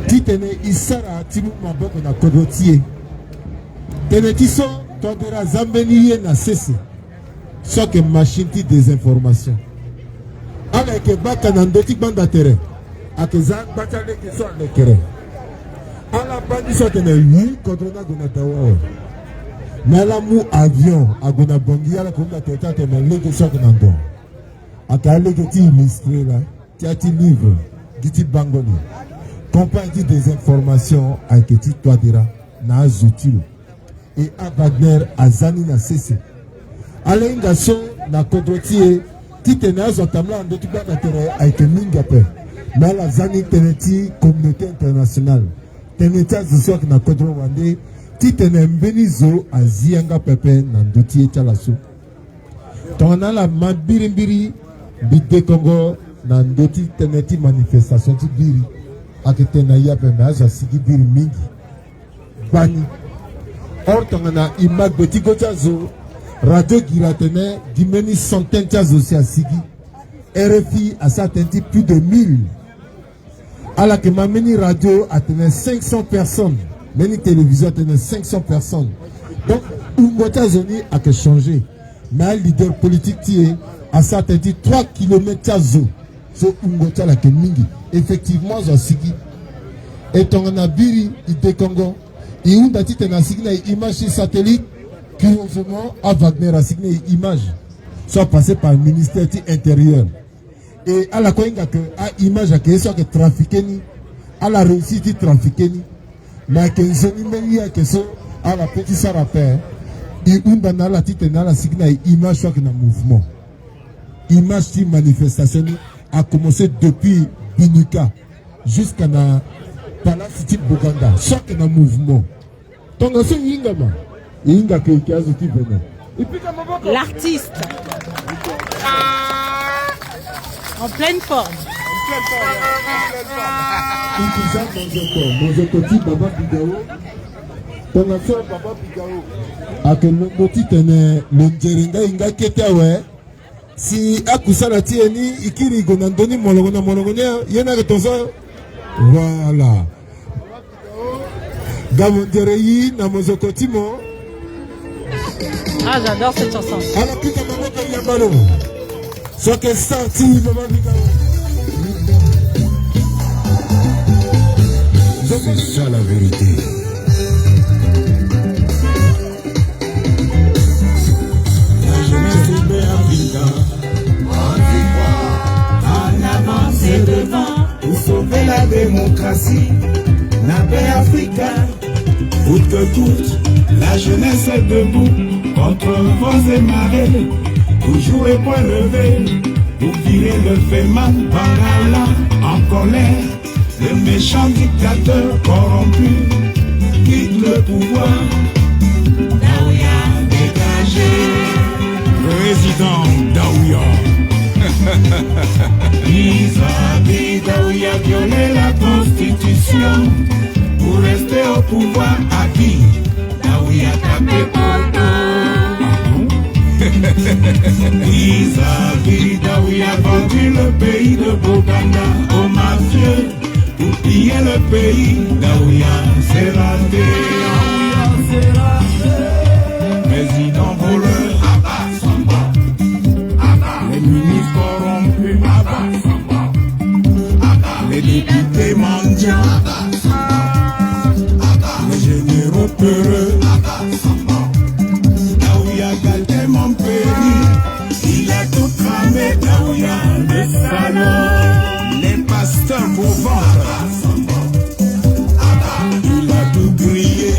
Titene isara timu maboko na kodotie. Tene tiso Touadéra zambeni na sese. So que machine ti désinformation. Avec baka na ndoti banda terrain. Akeza batale ke so lekere. Ala bandi so tene yi kodona gonatawa. Mala mu avion agona bongi ala konda teta te meleke so que nando. Akale ke ti illustré là, ti ati livre, giti bangoni. Compagnie des informations avec Petit Touadéra na Zutilo et à Wagner à Zani na Cessé. Alenga so na Kodrotie titena zotamla en d'autres bas d'intérêt avec Mingape. Mais la Zani teneti communauté internationale. Teneti azusok na Kodro Wande titena mbenizo a Zianga Pepe na Ndotie Chalaso. Tona la mabirimbiri bide Congo na Ndoti teneti manifestation tibiri. Akitena ya pembe sigi biri mingi bani or tongana imag beti gochazo radio giratene dimeni centaines chazo si sigi RFI a certainement plus de 1000 ala que mameni radio atene 500 personnes meni télévision atene 500 personnes donc ungocha zoni a que changer mais leader politique tie a certainement 3 km chazo so ungocha la que mingi. Effectivement, Zosigi et ton nabiri ide Congo. Et où dati tena signé image satellite curieusement à Wagner a signé image soit passé par le ministère intérieur et à la coinga que à image à que soit que trafiqué ni à la réussite trafiqué ni mais que zoni meni à que so à la petite sarapé et où dans la titena la signé image soit que na mouvement image qui manifestation a commencé depuis Binuka jusqu'à la Palace type Boganda. Chaque mouvement. Donc, c'est Yingama. Yinga qui a ce type de. L'artiste. En pleine forme. Baba Bigao. Ton affaire Baba Bigao. A que le petit le Djeringa Inga Ketawe. Si Akusana Tieni, Ikiri Gonandoni, Mologona Mologona, Yana de Tonsa. Voilà. Gamon Djereyi, Namozokotimo. Ah, j'adore cette chanson. Alors, putain, maman, il y a ballon. Soit qu'elle sortit, Baba Bigao. C'est ça la vérité. La jeunesse est Africa. En avant et devant pour sauver la démocratie. Nabé Africa. Coûte que coûte, la jeunesse est debout contre vents et marées. Toujours et point levé pour virer le Féman Bangala en colère. Le méchant dictateur corrompu quitte le pouvoir. Daouya dégagé. Président Daouya. Isabi Daouya violé la constitution pour rester au pouvoir acquis. Daouya tapé poteau. Isabi Daouya vendu le pays de Boganda aux mafieux. Pour piller le pays, Daouya c'est raté. Président voleur, Abba Samba. Les ministres corrompus, Abba Samba. Les députés mendiants, Abba Samba. Les généraux peureux, Abba Samba. Daouya gâté mon pays, il a tout cramé, Daouya le salaud. Les pasteurs pour vendre. Il a tout grillé.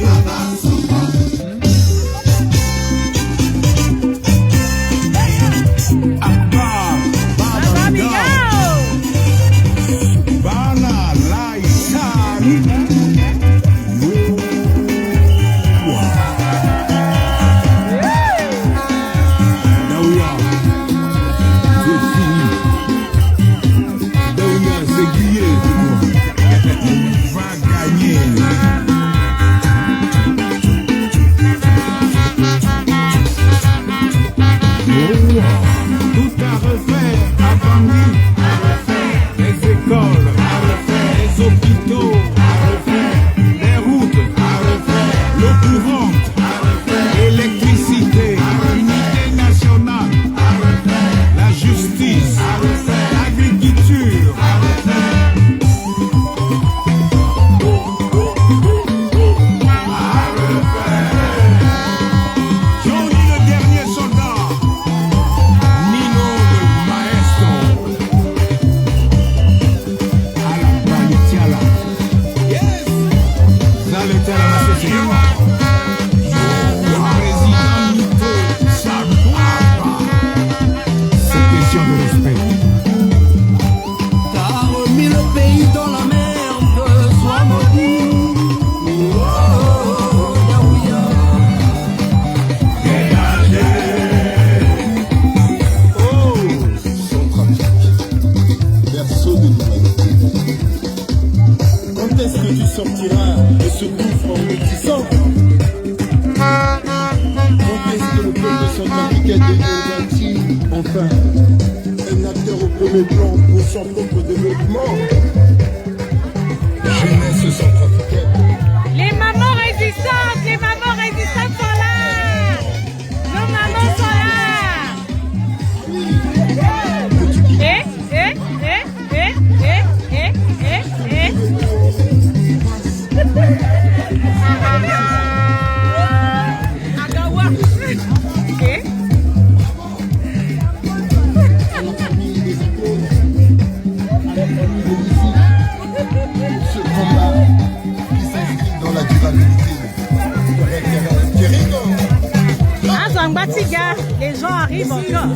Les gens arrivent encore.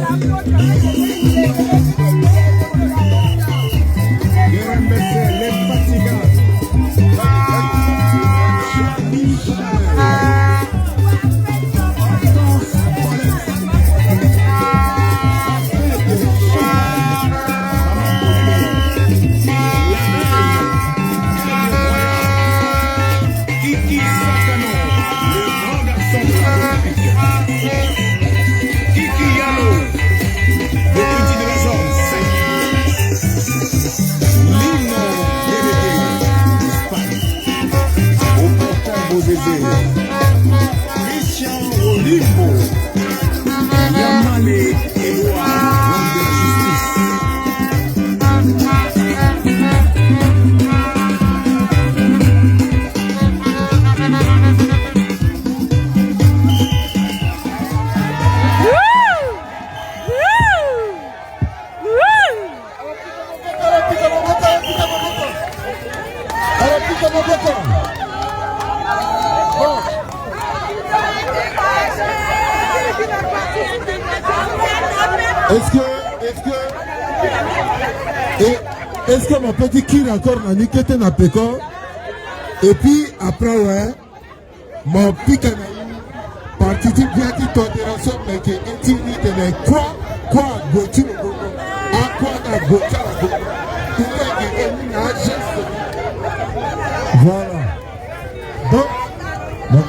Les plaisir. Christian Olimbo, Yamale Edouard, l'homme de la justice. Est-ce que mon petit kiri encore n'a ni qu'était na pécor? Et puis après ouais, mon pique parti du bien qui tolération mais qui est ni de quoi goûter à quoi na goûter voilà. Donc mon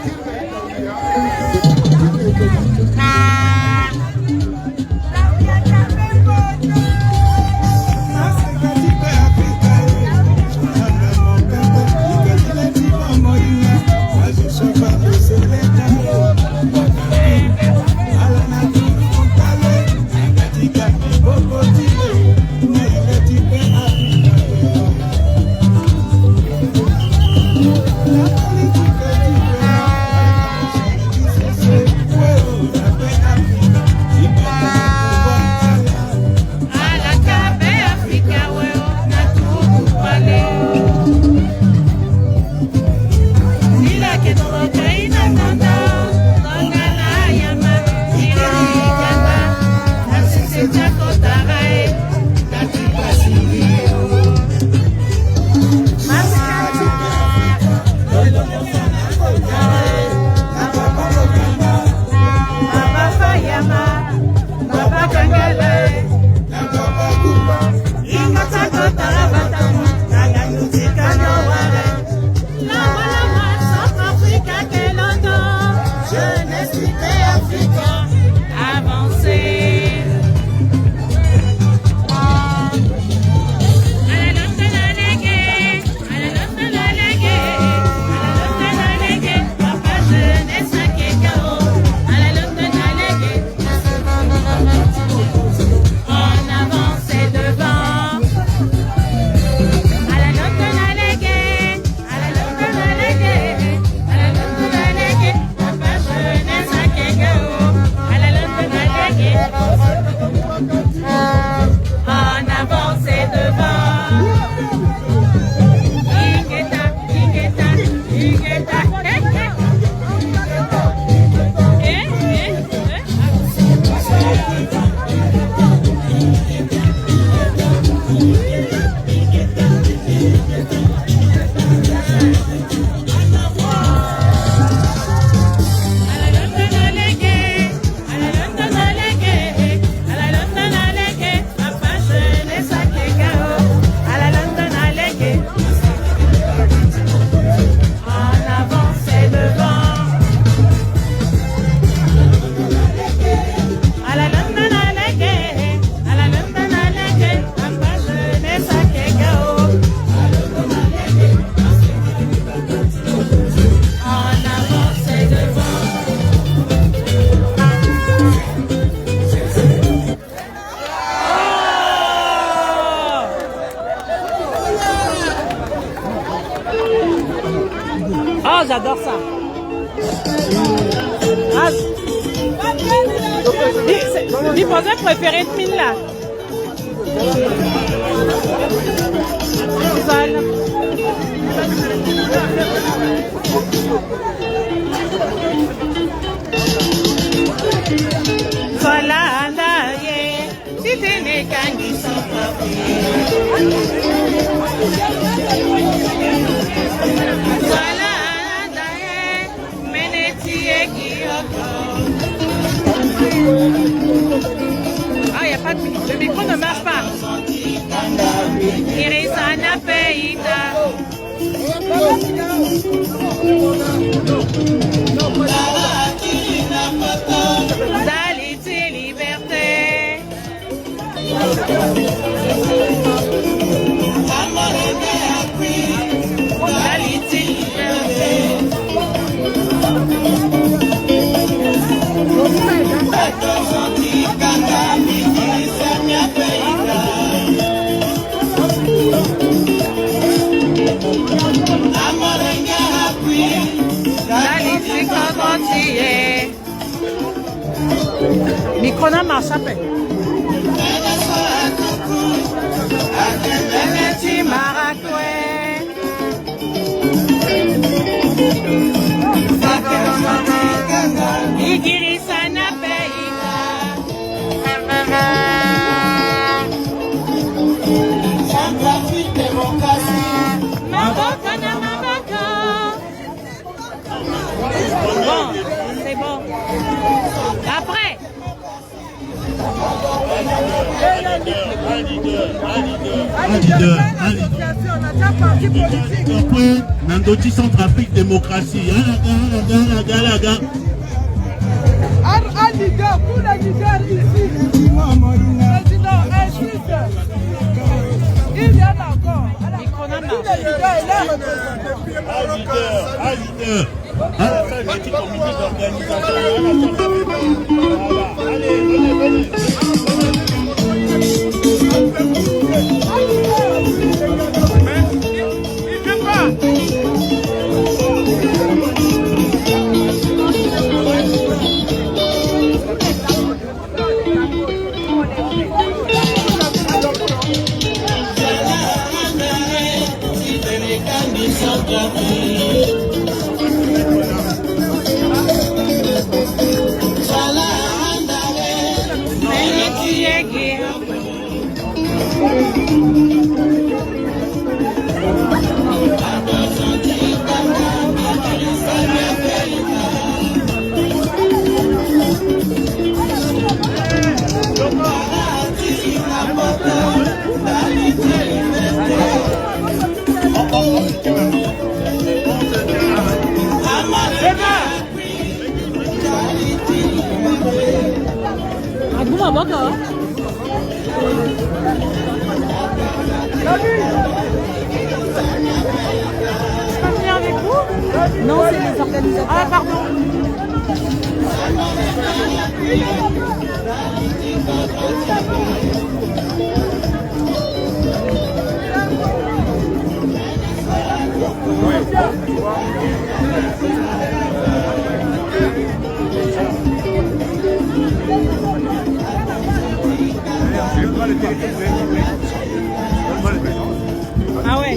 J'adore ça. Lui posait préféré de mine là. Voilà, si t'es né voilà. Ah, il n'y a pas de micro. Le micro ne marche pas. Irisana Peita. Dalité liberté. Dalité liberté. Microna marche après. Bon, c'est bon. Après. Un leader. Nandoti Centrafrique démocratie. Un leader, pour les leaders ici. Président, un juge. Il y en a encore. Les leaders, il est représentant. Un leader. À la fin, le petit comité d'organisation. Allez. Non, c'est les organisateurs. Ah, pardon. Ah ouais.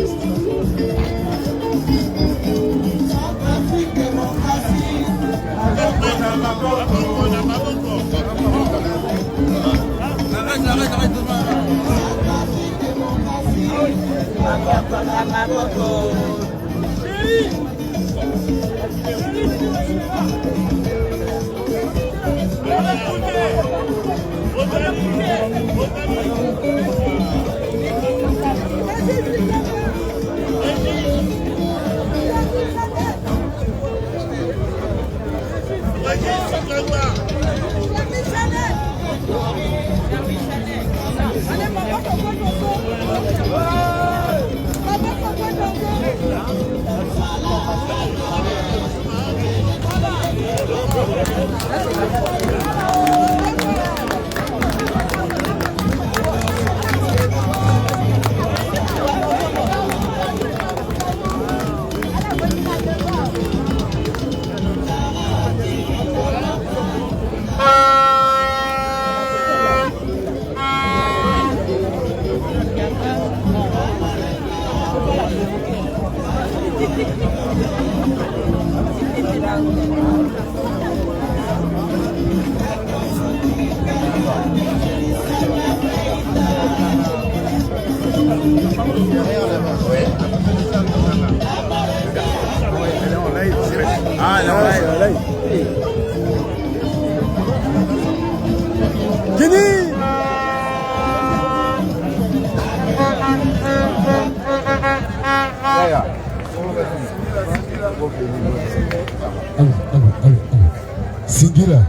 Singira.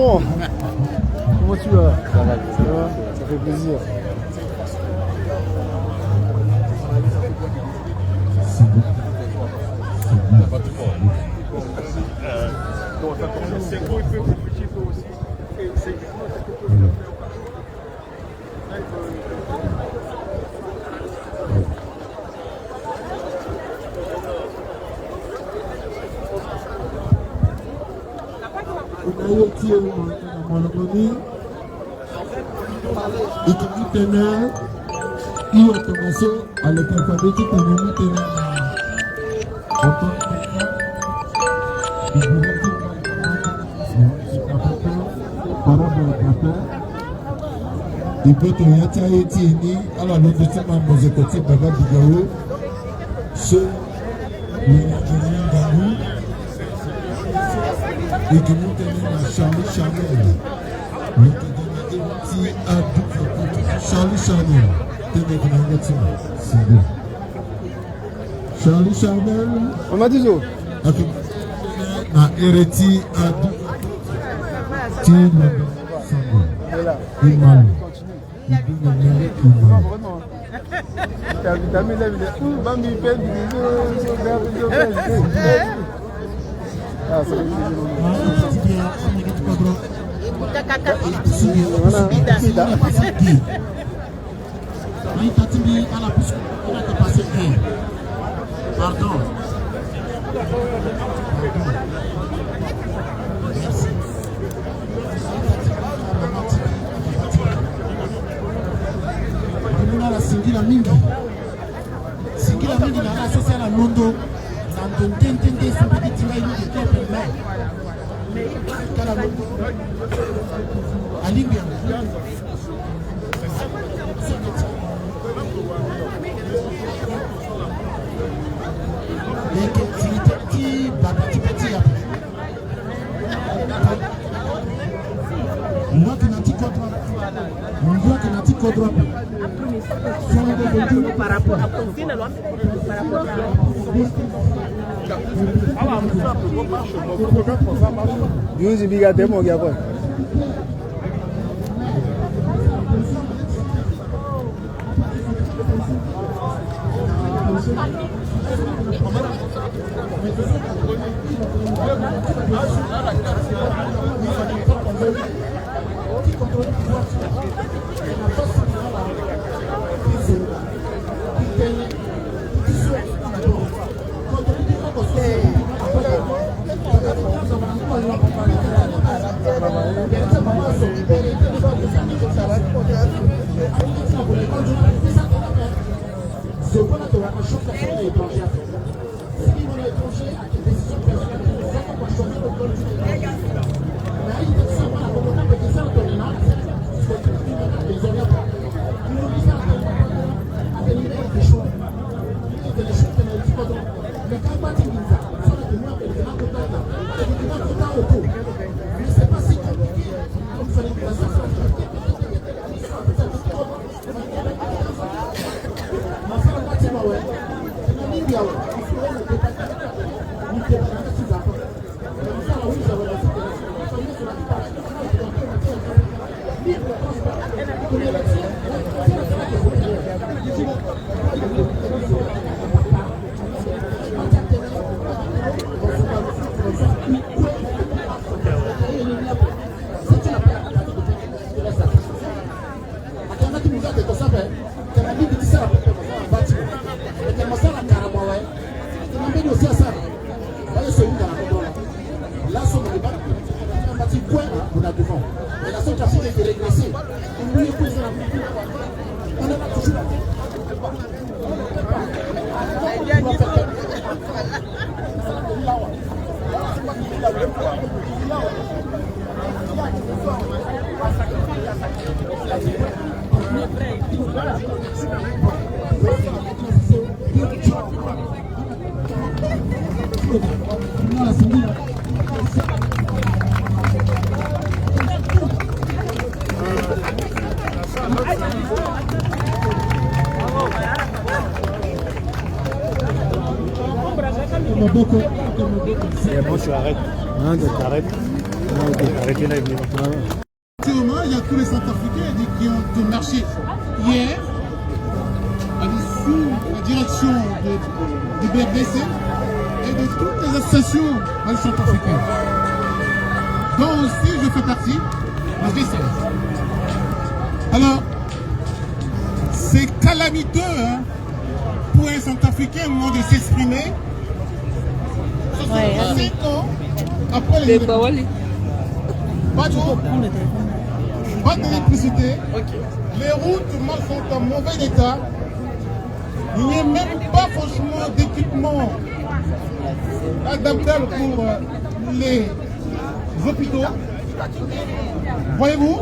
tonton. Comment tu vas? Ça va, ça fait plaisir. Ipoto yata etieni ala londo tsama mozekoti baba bigao so William Gangou et qui monte à Charlie Chanel le qui a double Charlie Chanel Charlie Chanel on m'a dit zo na Ereti a double Imam. Pardon. Singila mingi na sasa la londo na ndentende sabiti tinga ile kwa pembe kala londo alingi leke titi babati peti hapo moi qui n'a pas droit par rapport à confiner par rapport à Yuzi biga demo gya kwa C'est bon, tu arrêtes. Hein, tu arrêtes. Actuellement, il y a tous les Centrafricains qui ont marché hier sous la direction du BRDC et de toutes les associations centrafricaines, dont aussi je fais partie, la G16. Alors, c'est calamiteux pour un Centrafricain au moment de s'exprimer. 5 ans après les pas d'électricité, les routes sont en mauvais état, il n'y a même pas franchement d'équipement adaptable pour les hôpitaux. Voyez-vous?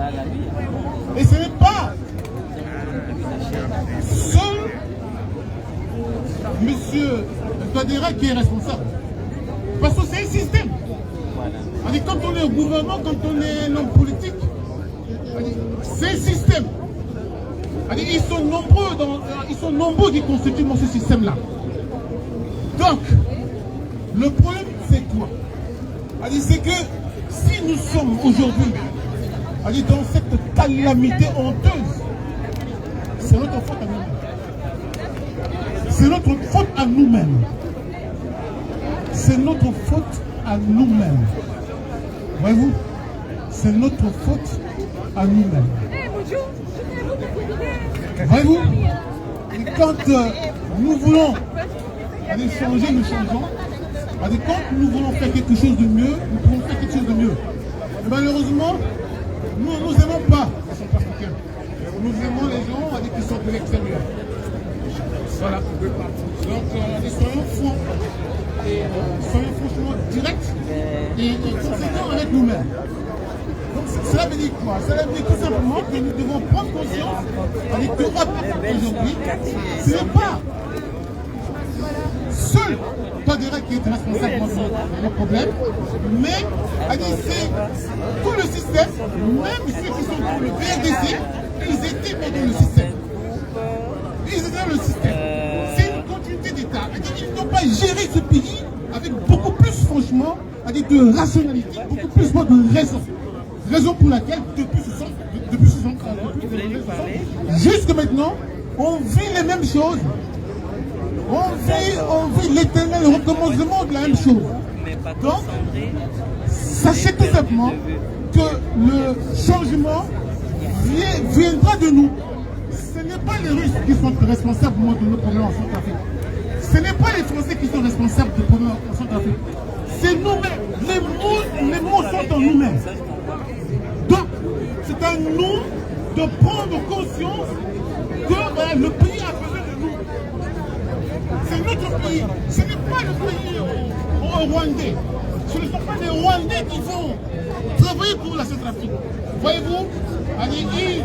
Et ce n'est pas seul monsieur Touadéra qui est responsable. Parce que c'est un système. Quand on est au gouvernement, quand on est un homme politique, c'est un système. Ils sont nombreux qui constituent ce système-là. Donc, le problème, c'est quoi? C'est que si nous sommes aujourd'hui dans cette calamité honteuse, c'est notre faute à nous-mêmes. C'est notre faute à nous-mêmes. C'est notre faute à nous-mêmes. Voyez-vous, c'est notre faute à nous-mêmes. Voyez-vous, quand nous voulons changer, nous changeons. Quand nous voulons faire quelque chose de mieux, nous pouvons faire quelque chose de mieux. Et malheureusement, nous ne nous aimons pas les Centrafricains. Nous aimons les gens qui sont de l'extérieur. Voilà. Donc, soyons francs. Soyons franchement directs et conséquents avec nous-mêmes. Donc cela veut dire quoi? Cela veut dire tout simplement que nous devons prendre conscience avec l'Europe aujourd'hui. Ce n'est pas seul Touadéra qui est responsable de nos problèmes, mais c'est tout le système, même ceux qui sont dans le BRDC, ils étaient dans le système. Ils étaient dans le système. C'est une continuité d'État. Ils n'ont pas géré ce pays avec beaucoup plus, franchement, de rationalité, beaucoup plus de raison. Raison pour laquelle, depuis ce temps, jusque maintenant, on vit les mêmes choses. On vit l'éternel recommencement de la même chose. Donc, sachez tout simplement que le changement viendra de nous. Ce n'est pas les Russes qui sont responsables de nos problèmes en Centrafrique. Ce n'est pas les Français qui sont responsables des problèmes en Centrafrique. C'est nous-mêmes. Les mots sont en nous-mêmes. Donc, c'est à nous de prendre conscience que le pays a besoin de nous. C'est notre pays. Ce n'est pas le pays rwandais. Ce ne sont pas les Rwandais qui vont travailler pour la Centrafrique. Voyez-vous, ils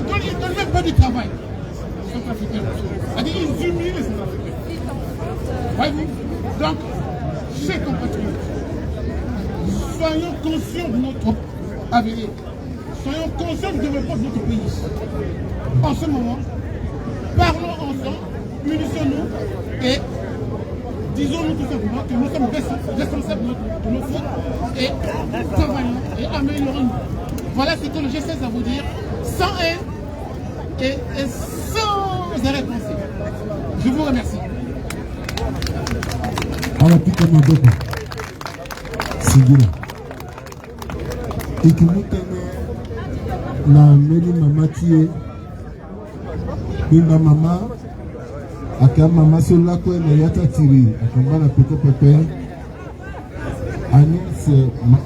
ne donnent même pas de travail aux Centrafricains. Ils humilient les Centrafricains. Voyez-vous. Donc, chers compatriotes, soyons conscients de notre avenir. Soyons conscients du développement de notre pays. En ce moment, parlons ensemble, unissons-nous et disons-nous tout simplement que nous sommes responsables de nos fautes et travaillons et améliorons-nous. Voilà ce que le G16 a à vous dire, sans haine et sans arrêt-pensée. Je vous remercie. Alors, tout comme Maboko, Sigila. Et que nous la meli mama tie, binga mama, aka mama sola kwe na yata tiri, akamba na peko pepe, ani se ma.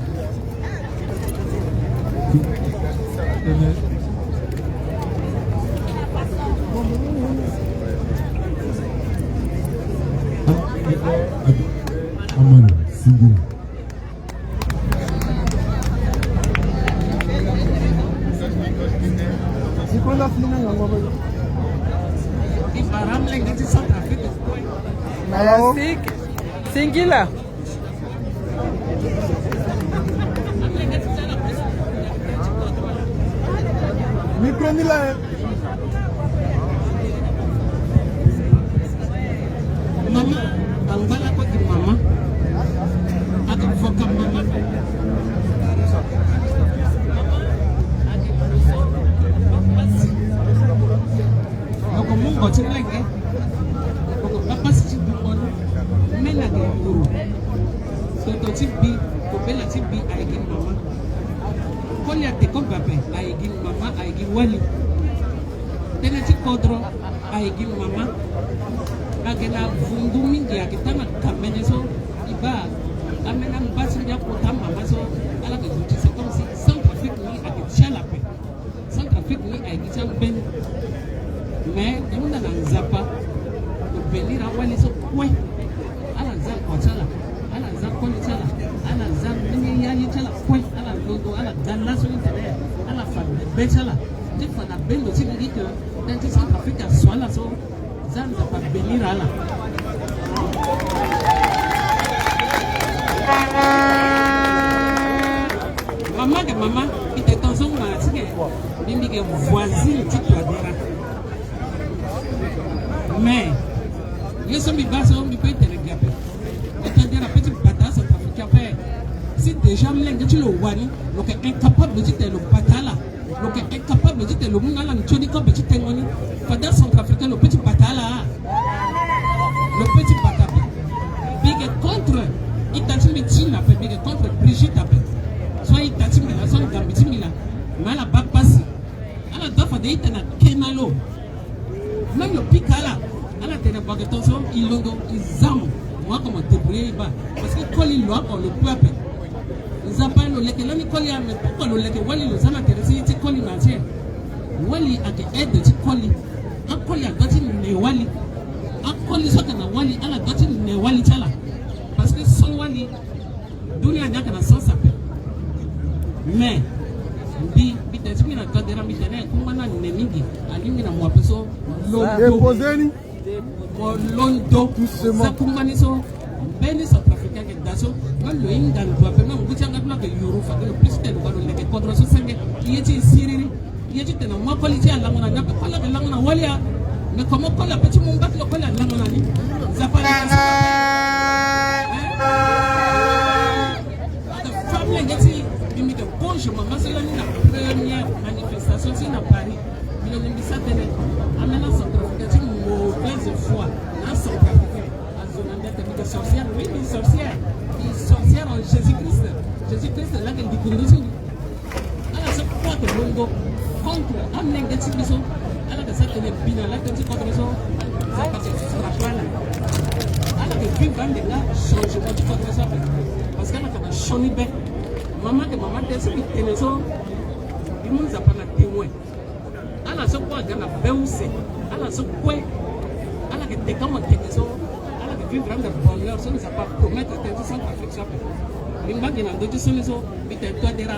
Amano, Sigila. Singila. Micronila. Mama, angala kwa mama. Aka foka mama. wali a te kombape aigi mama aigi wali tena ti kodro aigi mama agena vundu mingi akitana kamene so iba amena mbasi ya kota mama so ala ke juti c'est comme si Centrafrique ni akitisha la paix Centrafrique ni aigisha ben mais yuna na nzapa ubelira wali so kwe ala za kwachala ala za kwani chala ala za mini yali chala kwe ala logo ala dalla so intérêt ala fa bechala te fa na bendo ti dit que dans Centrafrique soit là so zanza pa belira ala maman, il était dans son matin, il dit que voisine, tu dois dire. Mais, les hommes, ils basent, ils peuvent te regarder. Et tu dis la petite bataille, ça t'a fait. Si déjà, tu le vois, donc incapable de dire le bataille là, donc incapable de dire le monde là, tu dis comme petit témoin, pendant Centrafricain, le petit bataille là, le petit bataille. Big contre, il t'a dit, big contre Brigitte appelle. Soit il t'a dit, mais la zone d'ambition là, mais la babasi, à la dafa de itana kenalo, même le picala, à la télé bagatonso, il logo, ils aiment, moi comme débrouiller bas, parce que quand il loi, on le peuple, ils appellent le leke, l'ami colli à mais pourquoi le leke, wali le zama intéressé, il colli matière, wali a des aides de colli, un colli a doté ne wali, un colli soit un wali, à la doté ne wali tala, parce que son wali, dunia n'a qu'un sens appel. Mais bi bitazimi na kadera mitene kumana nemingi alimi na mwapeso déposeni londo ça kumani so beni Centrafricain que daso même le indan doit faire même butanga bloc de euro fa le plus de ko le contre so senge yeti siriri yeti tena mwa quality ala ngona na ko la ngona walia mais comment ko la petit mon bat le ko la ngona ni ça pas bonjour maman, c'est la première manifestation ici à Paris. Il y a une télé. Amenant Centrafricain, une mauvaise foi. Un Centrafricain, à zone de sorcière, oui, une sorcière. Une sorcière en Jésus-Christ. Jésus-Christ est là qu'elle dit que nous sommes. Alors, c'est quoi que l'ongo contre amener des petits bisous. Alors, que ça, elle est bien là, que tu contre les autres. Ça, parce que tu ne seras pas là. Alors, que puis, quand les gars changent, tu contre ça. Parce qu'elle a changé bien. Maman de maman de ce qui est les autres, ils nous a pas la témoin. À la seule fois, il y a un béoussé. À la seule fois, à la que des gens ont été les autres, à la que vivre dans le bonheur, ça ne nous a pas promettre de Centrafrique. Les gens qui ont d'autres sont les autres, ils te doivent dire,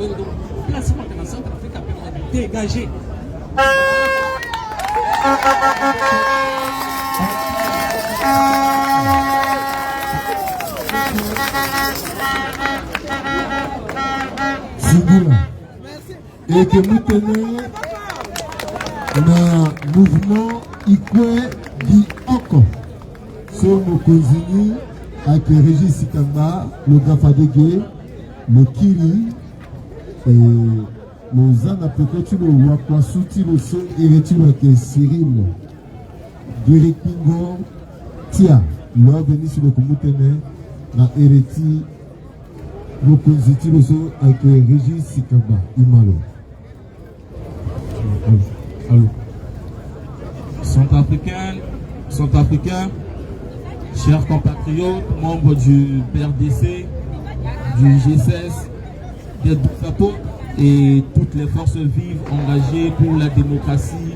Londo, place moi dans Centrafrique, après dégager. Et que nous tenons le mouvement Ikwe di Oko sur nos cousins avec Régis Sikamba, le Gafadege, le Kiri et nos Anapekoti, le Wakwasuti, le Son Eretu avec Cyril, Derek Pingo, Tia, l'homme venu sur le Koumutene, na Ereti, le Konziti, le Son avec Régis Sikamba, Imalo. Allô. Centrafricains, chers compatriotes, membres du PRDC, du G16, des Doufapo et toutes les forces vives engagées pour la démocratie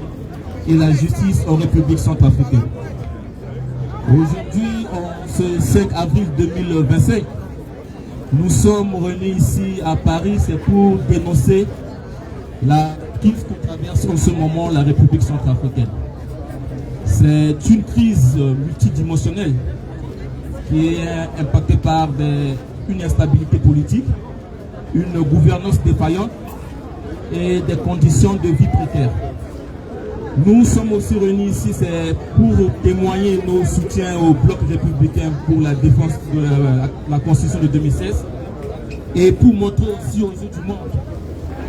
et la justice en République centrafricaine. Aujourd'hui, ce 5 avril 2025, nous sommes réunis ici à Paris, c'est pour dénoncer la crise que traverse en ce moment la République centrafricaine. C'est une crise multidimensionnelle qui est impactée par une instabilité politique, une gouvernance défaillante et des conditions de vie précaires. Nous sommes aussi réunis ici, c'est pour témoigner nos soutiens au bloc républicain pour la défense de la Constitution de 2016 et pour montrer aussi aux yeux du monde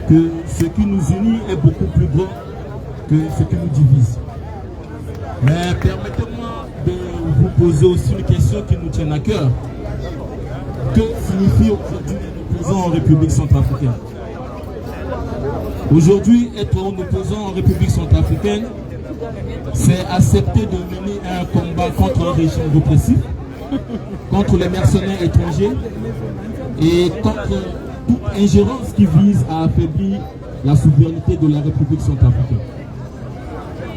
que ce qui nous unit est beaucoup plus grand que ce qui nous divise. Mais permettez-moi de vous poser aussi une question qui nous tient à cœur. Que signifie aujourd'hui l'opposant en République centrafricaine? Aujourd'hui, être un opposant en République centrafricaine, c'est accepter de mener un combat contre un régime répressif, contre les mercenaires étrangers et contre toute ingérence qui vise à affaiblir la souveraineté de la République centrafricaine.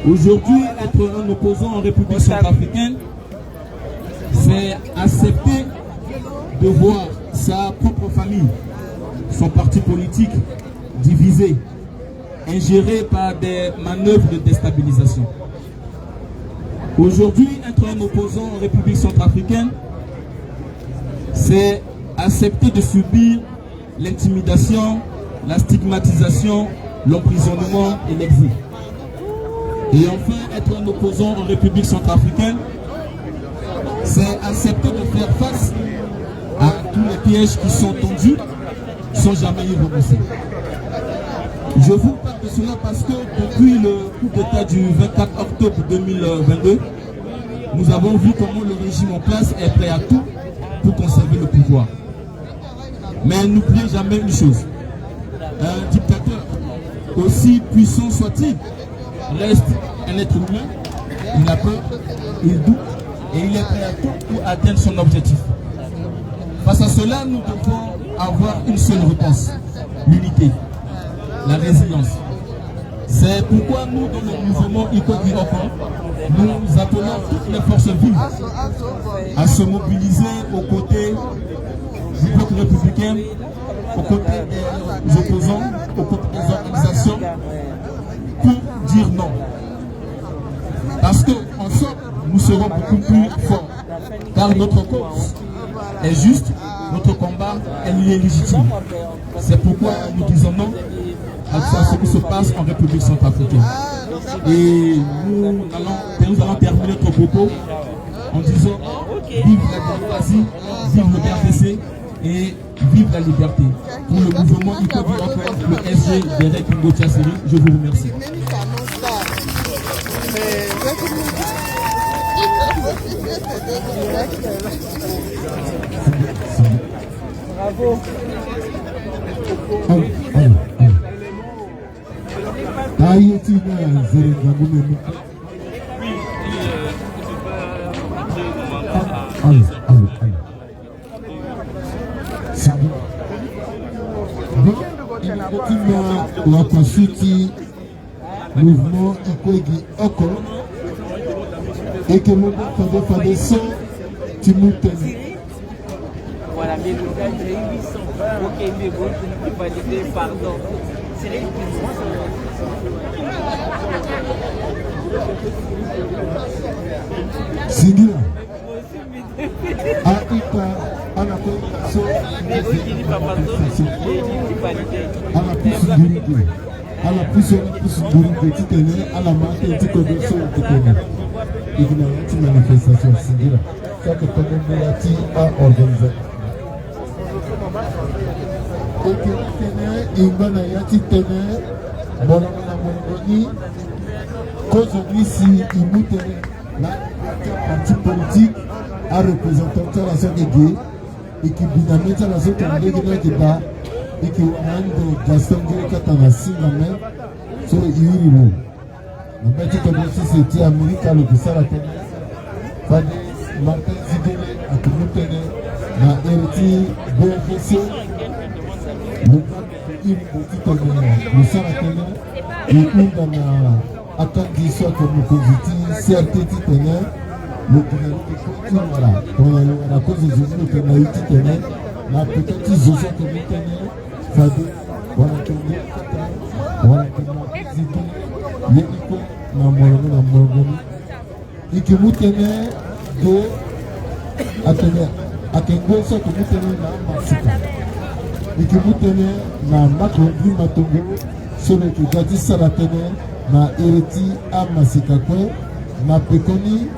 Aujourd'hui, être un opposant en République centrafricaine, c'est accepter de voir sa propre famille, son parti politique divisé, ingéré par des manœuvres de déstabilisation. Aujourd'hui, être un opposant en République centrafricaine, c'est accepter de subir l'intimidation, la stigmatisation, l'emprisonnement et l'exil. Et enfin, être un opposant en République centrafricaine, c'est accepter de faire face à tous les pièges qui sont tendus sans jamais y renoncer. Je vous parle de cela parce que depuis le coup d'État du 24 octobre 2022, nous avons vu comment le régime en place est prêt à tout pour conserver le pouvoir. Mais n'oubliez jamais une chose, un dictateur, aussi puissant soit-il, reste un être humain, il a peur, il doute et il est prêt à tout pour atteindre son objectif. Face à cela, nous devons avoir une seule réponse, l'unité, la résilience. C'est pourquoi nous, dans le mouvement Iko-Bi-Oko, nous appelons toutes les forces vives à se mobiliser aux côtés du bloc républicain, aux côtés des opposants, aux côtés des organisations, pour dire non. Parce qu'en somme, nous serons beaucoup plus forts, car notre cause est juste, notre combat est légitime. C'est pourquoi nous disons non à ce qui se passe en République centrafricaine. Et nous allons terminer notre propos en disant vive la démocratie, vive le RDC et vive la liberté. Pour le mouvement Iko-Bi-Oko, le SG Derek Ngotiaseri, je vous remercie. Bravo. Mouvement Iko-Bi-Oko et que nous faisons son Timothy. Voilà, mais le gars, il est 800. Ok, mais bon, il va dire pardon. C'est les Singira. Aika, Anakoso. Mais oui, il dit pas pardon, à la puce Burundé, à la puce Burundé, tu connais, à la marque, tu connais, tu connais. Il y a une manifestation, Singira. Ça que Community a organisé. Et que tu connais, il y a un tenait, bon, on a qu'aujourd'hui, si il nous tenait, là, parti politique a représenté la zone de Gué et qui binamite la zone de débat et qui a Gaston Gué Singamé sur le Iriwo. Le maître comme si c'était Amérique à l'Obissa la télé, Fadé, Martin Zidele, à tout le monde, la héritier BFC, le sang à télé, et une dans la attendue soit comme positif, CRT titulaire. Le Sénégal voilà, on a cause des autres que nous avons tenu, la petite zone que nous tenons, Fadé, voilà que nous voilà que nous zidé, l'équipe na morogoni, et que nous tenons de atteindre, à Kengo soit que nous tenons na Masika, et que nous tenons na Makondi Matongo, sur le que Gadi Salatene, na Ereti à Masika na Pekoni.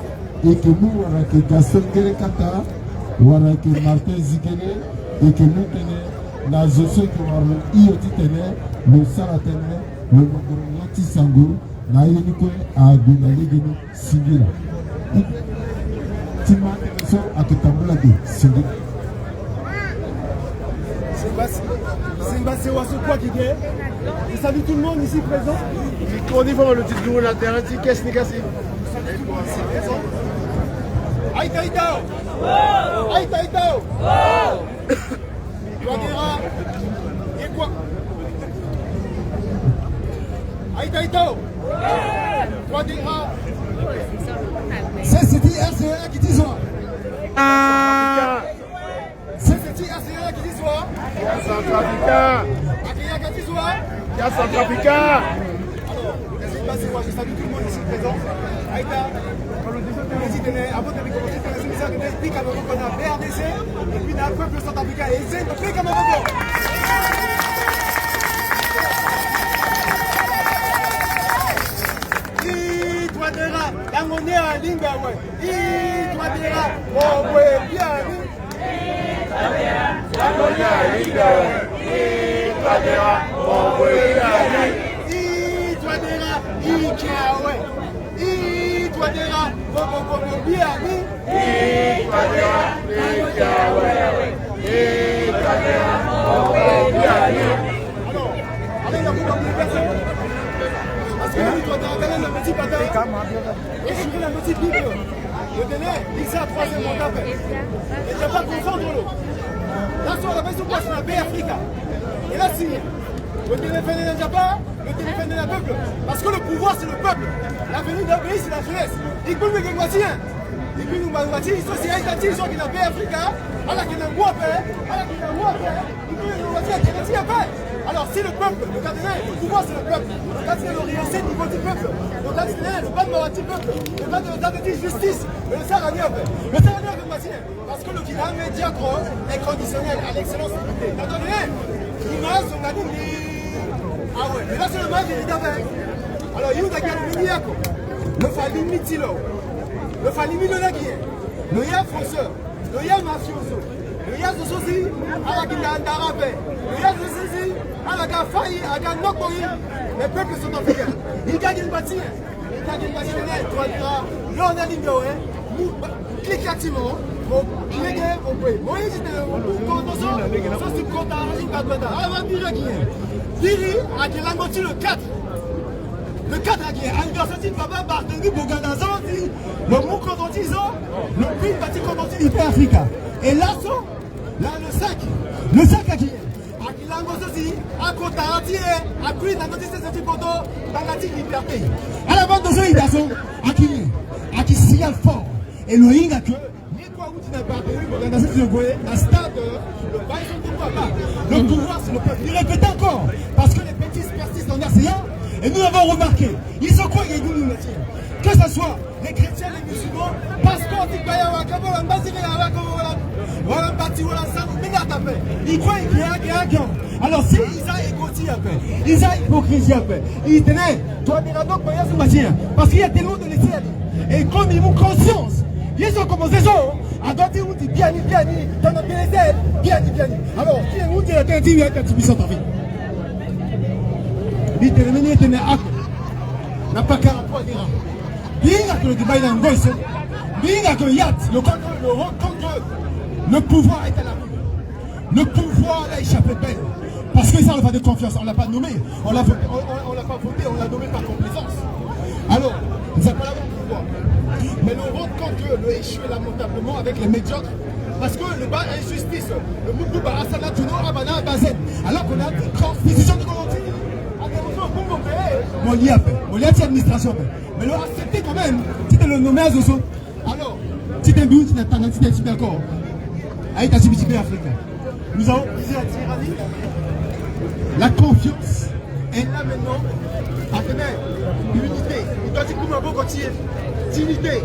Et que nous, on a que Gaston Kata, on a que Martin Zigele, et que nous tenons la zone qui va ioti tenir, le Saratene, le Mongolati Sango, na Yoniko, à Gunali Geno, Singila. Tima Teneso, à Ketambola de Singila. Je salue tout le monde ici présent. On y va le titre de latéral, qu'est-ce que c'est? Aïta Aïtao! Aïta Aïtao! Touadéra! Et quoi? Aïta Aïtao! Touadéra! C'est RCA qui dit ça. C'est RCA qui dit ça. Centrafricain. Akiyaka qui dit ça. Centrafricain. Alors, je salue tout le monde ici présent. Aïta, avant de commencer, je vais vous dire qu'on a BRDC et puis on a un peuple centrafricain. Et c'est le pays Cameroun. Touadéra, Yangoné à Lingawe. Touadéra, Owe, Biani. Yangoné à Lingawe. Touadéra, Owe, Biani. Touadéra, Ikawe. Touadéra, Owe, Biani. Touadéra, Ikawe. Touadéra, Owe, Biani. Alors, allez, il y a beaucoup de personnes. Parce que lui, toi, tu as un petit patin. Et je suis la petite Bible. Le délai, il s'est à 3e mandat. Et tu n'as pas confondre l'eau. Là, sur la maison, c'est la baie Africa. Et là, si le téléphone n'est pas, le téléphone est le peuple. Parce que le pouvoir, c'est le peuple. L'avenir d'un pays, c'est la jeunesse. Il peut nous guérir. Et puis nous m'avons dit, ils sont si haïtiens, ils sont qui n'ont pas Africa. Alors qu'il y a un mot à faire. Alors qu'il y a un mot à faire. Il peut nous dire qu'il y a un fait. Alors si le peuple, le cardinal, le pouvoir c'est le peuple, le cardinal l'Orient c'est le niveau du peuple, le cardinal, le ban du peuple, le ban de justice, le sarani en fait. Le sarani en fait, parce que le Guinée médiocre est conditionnel à l'excellence. Le cardinal, il m'a son gagné. Ah ouais, mais là c'est le mal qu'il est avec. Alors il y a un médiocre, le Fali Mitilo, le Fali Milonagui, le Ya Fonceur, le Ya Mafioso. Le Yaz de Sosi, à la Guinée d'Arabé. Le Yaz de Sosi, à la Gafaï, à la Nokoi. Les peuples sont africains. Ils gagnent une bâtisse. Ils gagnent une bâtisse. Là, on a l'ignoré. Cliquez activement. Cliquez, vous pouvez. Moi, j'étais ça, c'est le compte à la Guinée. Avant, dire qui est. Diri, à qui l'angoti le 4. Le 4 à qui est. Anniversaire de Papa Barthélémy Boganazan, le mot qu'on dit, le prix bâti qu'on dit, il fait Africa. Et là, le 5 à qui est. À qui l'angos aussi, à Kotarati, à Queen, à Notice, c'est un poteau, dans la liberté. À la bande de jeux, il y a qui signale fort. Et le Inga que, ni quoi où tu n'as pas appelé, dans cette Goé, la stade, le bail de papa. Le pouvoir, c'est le peuple. Il répète encore, parce que les bêtises persistent en RCA, et nous avons remarqué, ils sont quoi, ils nous le tirent. Que ce soit les chrétiens, les musulmans, passeport, ils payent à Wakabo, la Mbaziri, à Wakabo, voilà, bâti, voilà, ça, mais n'a pas fait. Ils croient qu'il y a un gain. Alors, si ils ont égotie un peu, ils ont hypocrisie un peu, ils tenaient, toi, il y a donc moyen de bâtir, parce qu'il y a tellement de laisser aller. Et comme ils ont conscience, ils ont commencé ça, à doiter où tu bien, dans notre PSL, bien. Alors, qui est où tu es un petit puissant en vie. Il tenait à n'a pas 43 dirhams. Bien que le débat est en gosse, bien que le yacht, le contrôle, le pouvoir est à la rue. Le pouvoir a échappé belle. Parce que ça, on n'a pas de confiance, on ne l'a pas nommé. On ne l'a pas voté, on l'a nommé par complaisance. Alors, nous n'avons pas le pouvoir. Mais nous rendons compte que le échoué lamentablement avec les médiocres. Parce que le bas injustice, le Moukou Barasana, Tuno, Abana, Bazen. Alors qu'on a une constitution de volonté. Mon lien, c'est l'administration. Mais le accepter quand même, si tu le nommé à Zoso. Alors, si tu es doux, tu n'as pas d'accord. Avec ta civilisation africaine. Nous avons brisé la tyrannie. La confiance est là maintenant. Attendez, l'unité. Il doit dire comment vous continuer. Dignité.